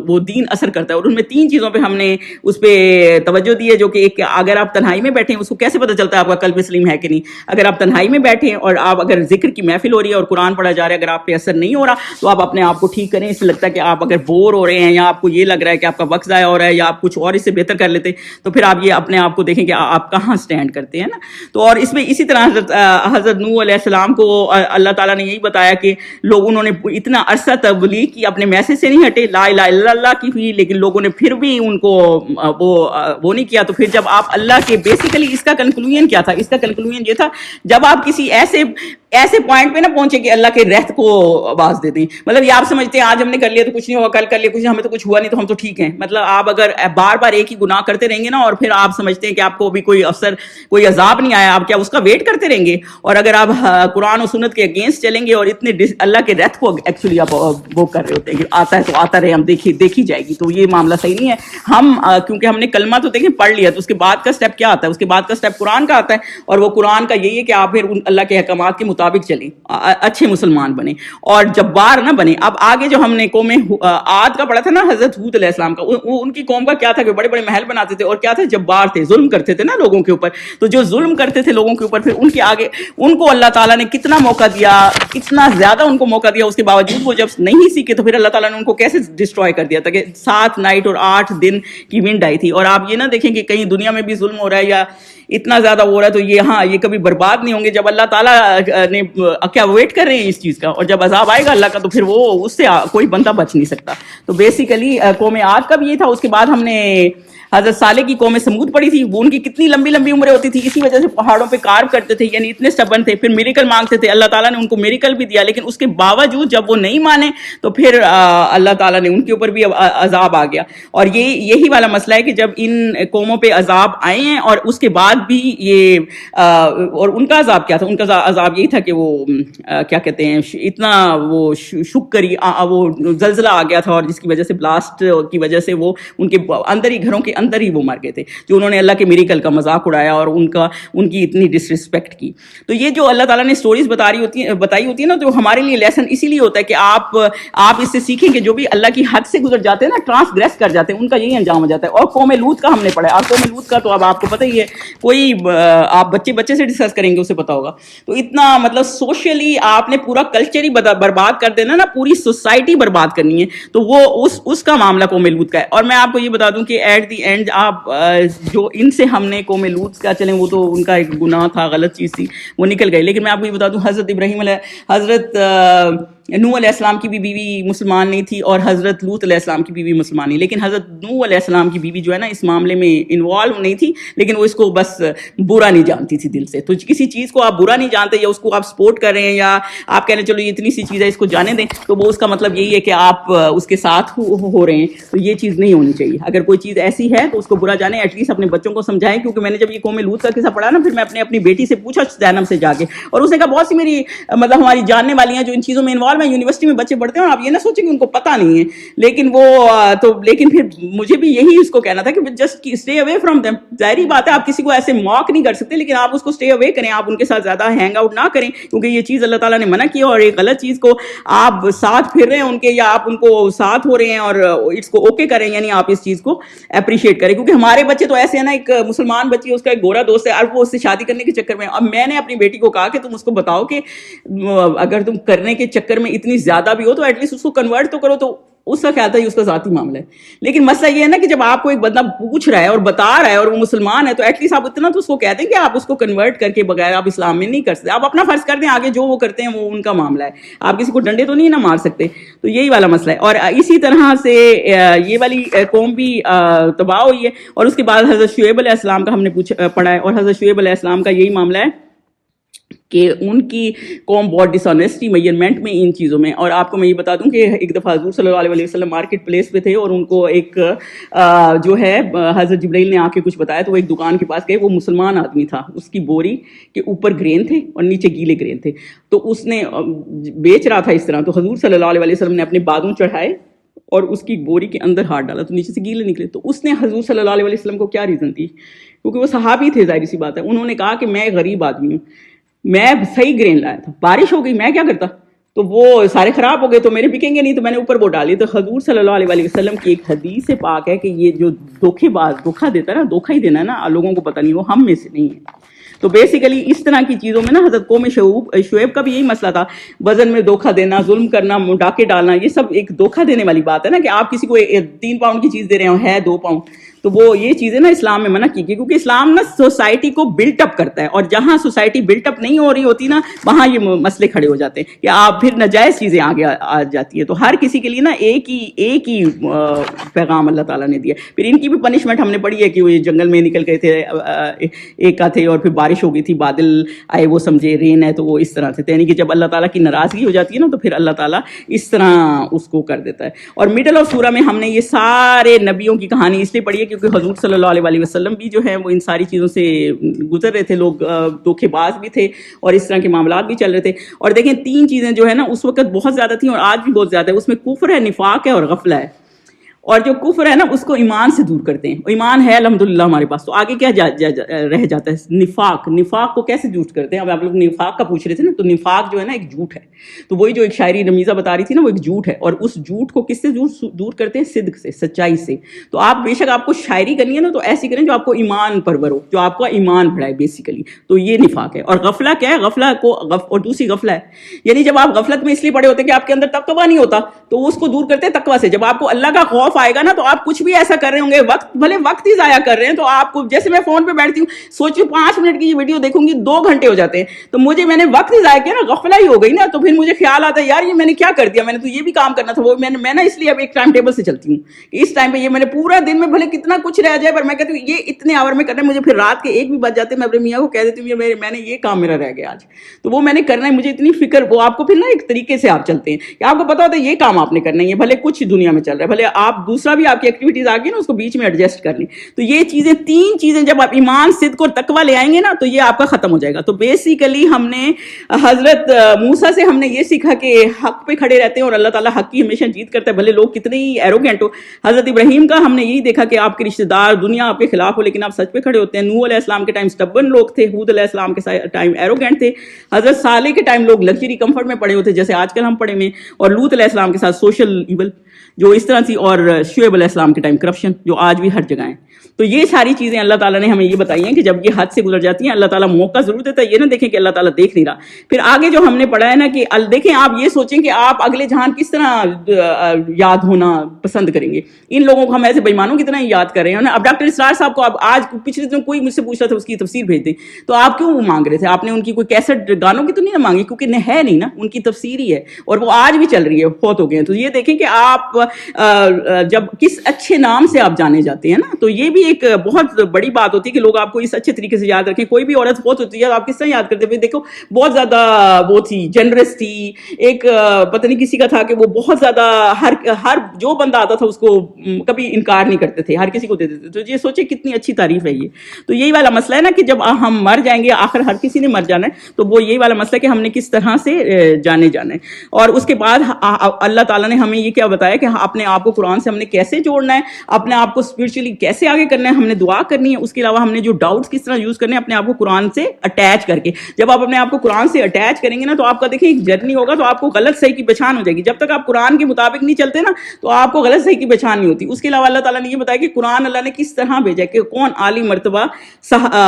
وہ دین اثر کرتا ہے. اور ان میں 3 چیزوں پہ ہم نے اس پہ توجہ دی ہے, جو کہ ایک, اگر آپ تنہائی میں بیٹھے ہیں اس کو کیسے پتہ چلتا ہے آپ کا قلب سلیم ہے کہ نہیں؟ اگر آپ تنہائی میں بیٹھے ہیں اور آپ اگر ذکر کی محفل ہو رہی ہے اور قرآن پڑھا جا رہا ہے, اگر آپ پہ اثر نہیں ہو رہا تو آپ اپنے آپ کو ٹھیک کریں. اس سے لگتا ہے کہ آپ اگر بور ہو رہے ہیں یا آپ کو یہ لگ رہا ہے کہ آپ کا وقت ضائع ہو رہا ہے یا آپ کچھ اور اس سے بہتر کر لیتے, تو پھر آپ یہ اپنے آپ کو دیکھیں کہ آپ کہاں سٹینڈ کرتے ہیں نا. تو اور اس میں اسی طرح حضرت نوح علیہ السلام کو اللہ تعالیٰ نے یہی بتایا کہ انہوں نے اتنا عرصہ تبلیغ کی, اپنے میسج سے نہیں ہٹے, لا الہ الا اللہ کی ہوئی, لیکن لوگوں نے پھر بھی ان کو وہ نہیں کیا. تو پھر جب آپ اللہ کے بیسیکلی اس کا کنکلوژن کیا تھا؟ اس کا کنکلوژن یہ تھا جب آپ کسی ایسے پوائنٹ پہ نہ پہنچے کہ اللہ کے رحت کو آواز دے دیں. مطلب یہ آپ سمجھتے ہیں آج ہم نے کر لیا تو کچھ نہیں ہوا, کل کر لیا کچھ, ہمیں تو کچھ ہوا نہیں تو ہم تو ٹھیک ہیں. مطلب آپ اگر بار بار ایک ہی گناہ کرتے رہیں گے نا, اور پھر آپ سمجھتے ہیں کہ آپ کو ابھی کوئی افسر کوئی عذاب نہیں آیا, آپ کیا اس کا ویٹ کرتے رہیں گے؟ اور اگر آپ قرآن و سنت کے اگینسٹ چلیں گے اور اتنے اللہ کے رحت کو ایکچولی آپ وہ کر رہے ہوتے ہیں کہ آتا ہے تو آتا رہے, ہم دیکھی جائے گی, تو یہ معاملہ صحیح نہیں ہے. ہم کیونکہ ہم نے کلمہ تو دیکھیں پڑھ لیا, تو اس کے بعد کا اسٹیپ کیا آتا ہے؟ اس کے بعد کا اسٹیپ قرآن کا آتا ہے, اور وہ قرآن کا یہی ہے کہ آپ پھر اللہ کے احکامات کے مطابق چلیں, اچھے مسلمان بنے اور جبار نہ بنے. اب آگے جو ہم نے قوم عاد کا پڑھا تھا نا, حضرت ہود علیہ السلام کا, ان کی قوم کا کیا تھا کہ بڑے بڑے محل بناتے تھے اور کیا تھے, جبار تھے, ظلم کرتے تھے نا لوگوں کے اوپر. تو جو ظلم کرتے تھے لوگوں کے اوپر, پھر ان کے آگے ان کو اللہ تعالیٰ نے کتنا موقع دیا, اتنا زیادہ ان کو موقع دیا, اس کے باوجود وہ جب نہیں سیکھے تو پھر اللہ تعالیٰ نے ان کو کیسے ڈسٹروائے کر دیا تھا کہ 7 نائٹ اور 8 دن کی ونڈ آئی تھی. اور آپ یہ نہ دیکھیں کہ کہیں دنیا میں بھی ظلم ہو رہا ہے یا اتنا زیادہ ہو رہا ہے تو یہ کبھی برباد نہیں ہوں گے. جب اللہ تعالیٰ نے کیا ویٹ کر رہے ہیں اس چیز کا, اور جب عذاب آئے گا اللہ کا تو پھر وہ اس سے کوئی بندہ بچ نہیں سکتا. تو بیسیکلی قوم عاد کا بھی یہ تھا. اس کے بعد ہم نے حضرت صالح کی قوم سمود پڑھی تھی, وہ ان کی کتنی لمبی لمبی عمریں ہوتی تھی, اسی وجہ سے پہاڑوں پہ کارو کرتے تھے, یعنی اتنے سٹبن تھے. پھر میریکل مانگتے تھے, اللہ تعالیٰ نے ان کو میریکل بھی دیا, لیکن اس کے باوجود جب وہ نہیں مانے تو پھر اللہ تعالیٰ نے ان کے اوپر بھی عذاب آ گیا. اور یہی والا مسئلہ ہے کہ جب ان قوموں پہ عذاب آئے ہیں اور اس کے بعد بھی یہ اور ان کا عذاب کیا تھا؟ ان کا عذاب یہی تھا کہ وہ کیا کہتے ہیں, اتنا وہ شکری وہ زلزلہ آ گیا تھا, اور جس کی وجہ سے بلاسٹ کی وجہ سے وہ ان کے اندر ہی گھروں کے اندر ہی وہ مر گئے تھے, جو انہوں نے اللہ کے میریکل کا مذاق اڑایا اور ان کی اتنی ڈس رسپیکٹ کی. تو یہ جو اللہ تعالیٰ نے سٹوریز بتائی ہوتی ہے نا, تو ہمارے لیے لیسن اسی لیے ہوتا ہے کہ آپ اس سے سیکھیں کہ جو بھی اللہ کی حد سے گزر جاتے ہیں نا, ٹرانسگریس کر جاتے ہیں, ان کا یہی انجام ہو جاتا ہے. اور قوم لوط کا ہم نے پڑھا ہے, اور قوم لوط کا تو اب آپ کو پتہ ہی ہے, کوئی آپ بچے سے ڈسکس کریں گے اسے پتا ہوگا. تو اتنا مطلب سوشلی آپ نے پورا کلچر ہی برباد کر دینا نا, پوری سوسائٹی برباد کرنی ہے, تو وہ اس کا معاملہ قوم لوط کا ہے. اور میں آپ کو یہ بتا دوں کہ ایٹ دی اینڈ آپ جو ان سے ہم نے قوم لوط کا چلیں, وہ تو ان کا ایک گناہ تھا, غلط چیز تھی, وہ نکل گئی. لیکن میں آپ کو یہ بتا دوں, حضرت نوح علیہ السلام کی بھی بیوی مسلمان نہیں تھی اور حضرت لوط علیہ السلام کی بیوی مسلمان نہیں, لیکن حضرت نوح علیہ السلام کی بیوی جو ہے نا اس معاملے میں انوالو نہیں تھی, لیکن وہ اس کو بس برا نہیں جانتی تھی دل سے. تو کسی چیز کو آپ برا نہیں جانتے یا اس کو آپ سپورٹ کر رہے ہیں یا آپ کہہ رہے ہیں چلو یہ اتنی سی چیز ہے اس کو جانے دیں, تو وہ اس کا مطلب یہی ہے کہ آپ اس کے ساتھ ہو رہے ہیں. تو یہ چیز نہیں ہونی چاہیے. اگر کوئی چیز ایسی ہے تو اس کو برا جانے, ایٹ لیسٹ اپنے بچوں کو سمجھائیں. کیونکہ میں نے جب یہ قوم لوط کا قصہ پڑھا نا, پھر میں اپنی بیٹی سے پوچھا زینب سے جا کے, اور اس نے کہا بہت سی میری مطلب ہماری جاننے والی ہیں جو ان چیزوں میں انوالو سال میں یونیورسٹی میں بچے پڑھتے ہیں اور آپ یہ نہ سوچیں کہ ان کو پتہ نہیں ہے, لیکن وہ لیکن پھر مجھے بھی یہی اس کو کہنا تھا کہ just stay away from them. ظاہری بات ہے آپ کسی کو ایسے موک نہیں کر سکتے, لیکن آپ اس کو اسٹے اوے کریں, آپ ان کے ساتھ زیادہ ہینگ آؤٹ نہ کریں, کیونکہ یہ چیز اللہ تعالیٰ نے منع کی, اور ایک غلط چیز کو آپ ساتھ پھر رہے ہیں ان کے, یا آپ ان کو ساتھ ہو رہے ہیں اور اس کو اوکے کریں, یعنی آپ اس چیز کو اپریشیٹ کریں. کیونکہ ہمارے بچے تو ایسے ہیں نا, ایک مسلمان بچی ہے, اس کا ایک گورا دوست ہے, اور وہ اس سے شادی کرنے کے چکر میں, اب میں نے اپنی بیٹی کو کہا کہ تم اس کو بتاؤ کہ اگر تم کرنے کے چکر میں اتنی زیادہ بھی ہو تو ایٹ لیسٹ اس کو کنورٹ تو کرو. تو اس کا خیال تھا یہ اس کا ذاتی معاملہ ہے, لیکن مسئلہ یہ ہے نا کہ جب آپ کو ایک بندہ پوچھ رہا ہے اور بتا رہا ہے اور وہ مسلمان ہے, تو ایٹ لیسٹ آپ اتنا تو اس کو کہہ دیں کہ آپ اس کو کنورٹ کر کے بغیر آپ اسلام میں نہیں کر سکتے. آپ اپنا فرض کر دیں, آگے جو وہ کرتے ہیں وہ ان کا معاملہ ہے, آپ کسی کو ڈنڈے تو نہیں نہ مار سکتے. تو یہی والا مسئلہ ہے. اور اسی طرح سے یہ والی قوم بھی تباہ ہوئی ہے. اور اس کے بعد حضرت شعیب علیہ السلام کا ہم نے پڑھا ہے, اور حضرت شعیب علیہ السلام کا یہی معاملہ ہے کہ ان کی قوم بہت ڈس آنیسٹی میجرمنٹ میں ان چیزوں میں. اور آپ کو میں یہ بتا دوں کہ ایک دفعہ حضور صلی اللہ علیہ وسلم مارکیٹ پلیس پہ تھے, اور ان کو ایک جو ہے حضرت جبرائیل نے آ کے کچھ بتایا, تو وہ ایک دکان کے پاس گئے, وہ مسلمان آدمی تھا, اس کی بوری کے اوپر گرین تھے اور نیچے گیلے گرین تھے, تو اس نے بیچ رہا تھا اس طرح. تو حضور صلی اللہ علیہ وسلم نے اپنے بادوں چڑھائے اور اس کی بوری کے اندر ہاتھ ڈالا, تو نیچے سے گیلے نکلے. تو اس نے حضور صلی اللہ علیہ وسلم کو کیا ریزن دی, کیونکہ وہ صحابی تھے, ظاہر سی بات ہے. انہوں نے کہا کہ میں غریب آدمی ہوں, میں صحیح گرین لایا تھا, بارش ہو گئی, میں کیا کرتا, تو وہ سارے خراب ہو گئے, تو میرے بکیں گے نہیں, تو میں نے اوپر وہ ڈالی. تو حضور صلی اللہ علیہ وسلم کی ایک حدیث پاک ہے کہ یہ جو دھوکے باز دھوکا دیتا ہے نا, دھوکا ہی دینا ہے نا, لوگوں کو پتہ نہیں, وہ ہم میں سے نہیں ہے. تو بیسیکلی اس طرح کی چیزوں میں نا حضرت قوم شعیب کا بھی یہی مسئلہ تھا, وزن میں دھوکا دینا, ظلم کرنا, ڈاکے ڈالنا, یہ سب ایک دھوکا دینے والی بات ہے نا, کہ آپ کسی کو 3 پاؤنڈ کی چیز دے رہے ہو, ہے 2 پاؤنڈ. تو وہ یہ چیزیں نا اسلام میں منع کی گئی, کیونکہ اسلام نا سوسائٹی کو بلٹ اپ کرتا ہے, اور جہاں سوسائٹی بلٹ اپ نہیں ہو رہی ہوتی نا, وہاں یہ مسئلے کھڑے ہو جاتے ہیں کہ آپ پھر ناجائز چیزیں آگے آ جاتی ہے. تو ہر کسی کے لیے نا ایک ہی پیغام اللہ تعالیٰ نے دیا. پھر ان کی بھی پنشمنٹ ہم نے پڑھی ہے کہ وہ جنگل میں نکل گئے تھے, ایک کا تھے, اور پھر بارش ہو گئی تھی, بادل آئے, وہ سمجھے رین ہے, تو وہ اس طرح سے, یعنی کہ جب اللہ تعالیٰ کی ناراضگی ہو جاتی ہے نا, تو پھر اللہ تعالیٰ اس طرح اس کو کر دیتا ہے. اور مڈل آف سورہ میں ہم نے یہ سارے نبیوں کی کہانی اس لیے پڑھی ہے کیونکہ حضور صلی اللہ علیہ وسلم بھی جو ہے وہ ان ساری چیزوں سے گزر رہے تھے, لوگ دھوکے باز بھی تھے, اور اس طرح کے معاملات بھی چل رہے تھے. اور دیکھیں 3 چیزیں جو ہے نا اس وقت بہت زیادہ تھیں, اور آج بھی بہت زیادہ ہے. اس میں کفر ہے, نفاق ہے, اور غفلہ ہے. اور جو کفر ہے نا اس کو ایمان سے دور کرتے ہیں. ایمان ہے الحمدللہ ہمارے پاس, تو آگے کیا رہ جاتا ہے, نفاق کو کیسے دور کرتے ہیں. اب آپ لوگ نفاق کا پوچھ رہے تھے نا, تو نفاق جو ہے نا ایک جھوٹ ہے. تو وہی جو ایک شاعری رمیزہ بتا رہی تھی نا, وہ ایک جھوٹ ہے, اور اس جھوٹ کو کس سے دور کرتے ہیں, صدق سے, سچائی سے. تو آپ بے شک آپ کو شاعری کرنی ہے نا, تو ایسی کریں جو آپ کو ایمان پرور ہو, جو آپ کا ایمان بڑھائے بیسیکلی. تو یہ نفاق ہے. اور غفلہ کیا ہے, غفلہ کو اور دوسری غفلہ ہے, یعنی جب آپ غفلت میں اس لیے پڑے ہوتے ہیں کہ آپ کے اندر تقویٰ نہیں ہوتا, تو اس کو دور کرتے ہیں تقویٰ سے. جب آپ کو اللہ کا خوف آئے گا نا, تو آپ کچھ بھی ایسا کر رہے ہوں گے, بھلے وقت ہی ضائع کر رہے ہیں, تو آپ کو, جیسے میں فون پہ بیٹھتی ہوں, سوچوں 5 منٹ کی یہ ویڈیو دیکھوں گی, 2 گھنٹے ہو جاتے ہیں, تو میں نے وقت ہی ضائع کیا نا, غفلہ ہی ہو گئی نا. تو پھر مجھے خیال آتا ہے یار یہ میں نے کیا کر دیا, میں نے تو یہ بھی کام کرنا تھا. وہ میں نا اس لیے اب ایک ٹائم ٹیبل سے چلتی ہوں کہ اس ٹائم پہ یہ میں نے پورا دن میں بھلے کتنا کچھ رہ جائے, پر میں کہتی ہوں یہ اتنے آور میں کرنا ہے. مجھے پھر رات کے 1 بھی بج جاتے ہیں, میں اپنے میاں کو کہہ دیتی ہوں میں نے یہ کام میرا رہ گیا آج, تو وہ میں نے کرنا ہے. مجھے اتنی فکر, وہ آپ کو پھر نا ایک طریقے سے آپ چلتے ہیں کہ آپ کو پتا ہوتا ہے یہ کام آپ نے کرنا ہے, بھلے کچھ دنیا میں چل رہا ہے, بھلے آپ دوسرا بھی آپ کی ایکٹیویٹیز آ گئی نا, اس کو بیچ میں ایڈجسٹ کر لیں. تو یہ چیزیں 3 چیزیں جب آپ ایمان, صدق اور تقویٰ لے آئیں گے نا, تو یہ آپ کا ختم ہو جائے گا. تو بیسیکلی ہم نے حضرت موسیٰ سے ہم نے یہ سیکھا کہ حق پہ کھڑے رہتے ہیں, اور اللہ تعالیٰ حق کی ہمیشہ جیت کرتا ہے, بھلے لوگ کتنے ہی ایروگینٹ ہو. حضرت ابراہیم کا ہم نے یہی دیکھا کہ آپ کے رشتہ دار دنیا آپ کے خلاف ہو, لیکن آپ سچ پہ کھڑے ہوتے ہیں. نوح علیہ السلام کے ٹائم سٹبن لوگ تھے, ہود علیہ السلام کے ٹائم ایروگینٹ تھے, حضرت صالح کے ٹائم لوگ لگژری کمفرٹ میں پڑے ہوتے جیسے آج کل ہم پڑے میں, اور لوط علیہ السلام کے ساتھ سوشل ایول جو اس طرح تھی, اور شعیب علیہ السلام کے ٹائم کرپشن جو آج بھی ہر جگہ ہیں. تو یہ ساری چیزیں اللہ تعالیٰ نے ہمیں یہ بتائی ہیں کہ جب یہ حد سے گزر جاتی ہیں, اللہ تعالیٰ موقع ضرور دیتا ہے. یہ نہ دیکھیں کہ اللہ تعالیٰ دیکھ نہیں رہا. پھر آگے جو ہم نے پڑھا ہے نا کہ دیکھیں, آپ یہ سوچیں کہ آپ اگلے جہان کس طرح یاد ہونا پسند کریں گے. ان لوگوں کو ہم ایسے بےمانوں کی طرح یاد کر رہے ہیں نا. اب ڈاکٹر اسرار صاحب کو اب آج پچھلے دنوں کوئی مجھ سے پوچھ رہا تھا اس کی تفسیر بھیج دیں, تو آپ کیوں مانگ رہے تھے, آپ نے ان کی کوئی کیسٹ گانوں کی تو نہیں مانگی, کیونکہ ہے نہیں نا, ان کی تفسیر ہی ہے, اور وہ آج بھی چل رہی ہے, فوت ہو گئے ہیں. تو یہ دیکھیں کہ آپ جب کس اچھے نام سے آپ جانے جاتے ہیں نا, تو یہ بھی ایک بہت بڑی بات ہوتی ہے کہ لوگ آپ کو اس اچھے طریقے سے یاد رکھیں. کوئی بھی عورت بہت ہوتی ہے آپ کس طرح یاد کرتے ہوئے, دیکھو بہت زیادہ وہ تھی, جنرس تھی, ایک پتہ نہیں کسی کا تھا کہ وہ بہت زیادہ ہر جو بندہ آتا تھا اس کو کبھی انکار نہیں کرتے تھے, ہر کسی کو دیتے تھے. تو یہ سوچے کتنی اچھی تعریف ہے یہ. تو یہی والا مسئلہ ہے نا کہ جب ہم مر جائیں گے, آخر ہر کسی نے مر جانا ہے, تو وہ یہی والا مسئلہ ہے کہ ہم نے کس طرح سے جانے جانا ہے. اور اس کے بعد اللہ تعالیٰ نے ہمیں یہ کیا بتایا کہ اپنے آپ کو قرآن سے ہم نے کیسے جوڑنا ہے, اپنے آپ کو اسپرچولی کیسے آگے کرنا ہے, ہم نے دعا کرنی ہے. اس کے علاوہ ہم نے جو ڈاؤٹس کس طرح یوز کرنے ہیں اپنے آپ کو قرآن سے اٹیچ کر کے. جب آپ اپنے آپ کو قرآن سے اٹیچ کریں گے نا, تو آپ کا دیکھیں ایک جرنی ہوگا, تو آپ کو غلط صحیح کی پہچان ہو جائے گی. جب تک آپ قرآن کے مطابق نہیں چلتے نا, تو آپ کو غلط صحیح کی پہچان نہیں ہوتی. اس کے علاوہ اللہ تعالیٰ نے یہ بتایا کہ قرآن اللہ نے کس طرح بھیجا, کہ کون عالی مرتبہ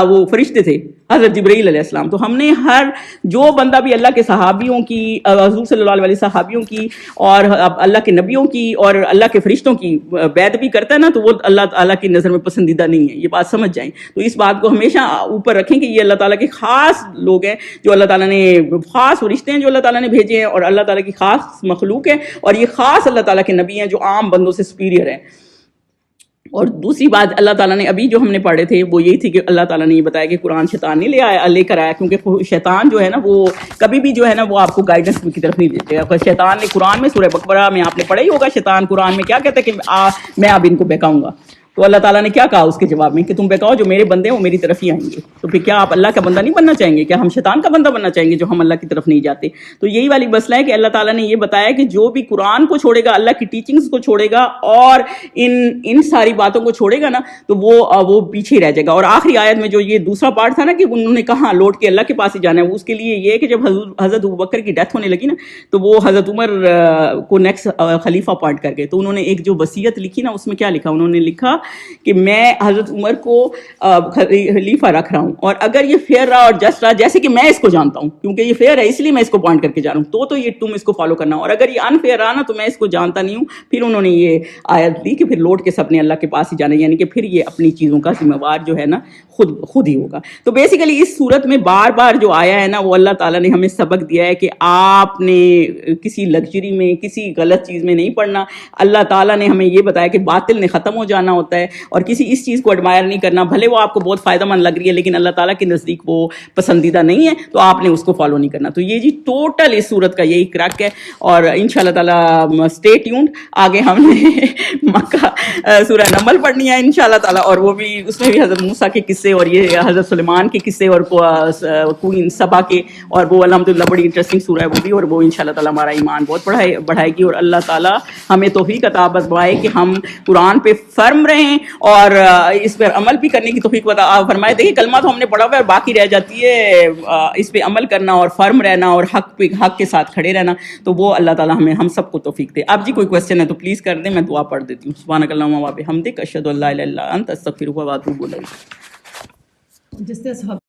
وہ فرشتے تھے, حضرت جبرائیل علیہ السلام. تو ہم نے ہر جو بندہ بھی اللہ کے صحابیوں کی, حضور صلی اللہ علیہ صحابیوں کی, اور اللہ کے نبیوں کی, اور اللہ کے فرشتوں کی بیعت بھی کرتا ہے نا, تو وہ اللہ تعالیٰ کی نظر میں پسندیدہ نہیں ہے. یہ بات سمجھ جائیں. تو اس بات کو ہمیشہ اوپر رکھیں کہ یہ اللہ تعالیٰ کے خاص لوگ ہیں, جو اللہ تعالیٰ نے خاص فرشتے ہیں جو اللہ تعالیٰ نے بھیجے ہیں, اور اللہ تعالیٰ کی خاص مخلوق ہے, اور یہ خاص اللہ تعالیٰ کے نبی ہیں جو عام بندوں سے سپیریئر ہیں. اور دوسری بات اللہ تعالیٰ نے ابھی جو ہم نے پڑھے تھے وہ یہی تھی کہ اللہ تعالیٰ نے یہ بتایا کہ قرآن شیطان نہیں لے کر آیا, کیونکہ شیطان جو ہے نا وہ کبھی بھی جو ہے نا وہ آپ کو گائیڈنس کی طرف نہیں دیتے. اگر شیطان نے قرآن میں سورہ بقرہ میں آپ نے پڑھا ہی ہوگا, شیطان قرآن میں کیا کہتا ہے کہ میں اب ان کو بہکاؤں گا. تو اللہ تعالیٰ نے کیا کہا اس کے جواب میں کہ تم بہکاؤ, جو میرے بندے ہیں وہ میری طرف ہی آئیں گے. تو پھر کیا آپ اللہ کا بندہ نہیں بننا چاہیں گے؟ کیا ہم شیطان کا بندہ بننا چاہیں گے جو ہم اللہ کی طرف نہیں جاتے؟ تو یہی والی مسئلہ ہے کہ اللہ تعالیٰ نے یہ بتایا کہ جو بھی قرآن کو چھوڑے گا, اللہ کی ٹیچنگز کو چھوڑے گا, اور ان ساری باتوں کو چھوڑے گا نا, تو وہ پیچھے رہ جائے گا. اور آخری آیت میں جو یہ دوسرا پارٹ تھا نا کہ انہوں نے کہاں لوٹ کے اللہ کے پاس ہی جانا ہے, اس کے لیے یہ کہ جب حضرت ابوبکر کی ڈیتھ ہونے لگی نا, تو وہ حضرت عمر کو نیکسٹ خلیفہ اپوائنٹ کر گئے. تو انہوں نے ایک جو وصیت لکھی نا, اس میں کیا لکھا, انہوں نے لکھا کہ میں حضرت عمر کو خلیفہ رکھ رہا ہوں, اور اگر یہ فیئر رہا اور جسٹ رہا, جیسے کہ میں اس کو جانتا ہوں کیونکہ یہ فیئر ہے اس لیے میں اس کو پوائنٹ کر کے جا رہا ہوں, تو یہ تم اس کو فالو کرنا, اور اگر یہ انفیئر رہا نا تو میں اس کو جانتا نہیں ہوں. پھر انہوں نے یہ آیت دی کہ پھر لوٹ کے سب نے اللہ کے پاس ہی جانا, یعنی کہ پھر یہ اپنی چیزوں کا ذمہ وار جو ہے نا خود ہی ہوگا. تو بیسیکلی اس صورت میں بار بار جو آیا ہے نا, وہ اللہ تعالیٰ نے ہمیں سبق دیا ہے کہ آپ نے کسی لگژری میں, کسی غلط چیز میں نہیں پڑھنا. اللہ تعالیٰ نے ہمیں یہ بتایا کہ باطل نے ختم ہو جانا ہوتا ہے, اور کسی اس چیز کو ایڈمائر نہیں کرنا, بھلے وہ آپ کو بہت فائدہ مند لگ رہی ہے لیکن اللہ تعالیٰ کے نزدیک وہ پسندیدہ نہیں ہے, تو آپ نے اس کو فالو نہیں کرنا. تو یہ جی ٹوٹل اس صورت کا یہی کریک ہے. اور انشاءاللہ تعالیٰ اسٹے ٹیونڈ, آگے ہم نے مکہ سورہ نمل پڑھنی ہے انشاءاللہ تعالیٰ, اور وہ بھی اس میں بھی حضرت موسیٰ کے قصے اور یہ حضرت سلیمان کے قصے اور کوئن سبا کے, اور وہ الحمدللہ بڑی انٹرسٹنگ سورہ ہے وہ بھی, اور وہ انشاءاللہ تعالیٰ ہمارا ایمان بہت بڑھائے گی. اور اللہ تعالیٰ ہمیں توفیق عطا فرمائے کہ ہم قرآن پہ فرم رہیں اور اس پر عمل بھی کرنے کی توفیق فرمائے. دیکھیے کلمہ تو ہم نے پڑھا ہوا ہے, باقی رہ جاتی ہے اس پہ عمل کرنا اور فرم رہنا اور حق کے ساتھ کھڑے رہنا. تو وہ اللہ تعالیٰ ہم سب کو توفیق دے. اب جی کوئی کویسچن ہے تو پلیز کر دیں, میں دعا پڑھ دیتی ہوں. سبحانک اللہم و بحمدک, اشہد ان لا الہ الا انت, استغفرک و اتوب الیک.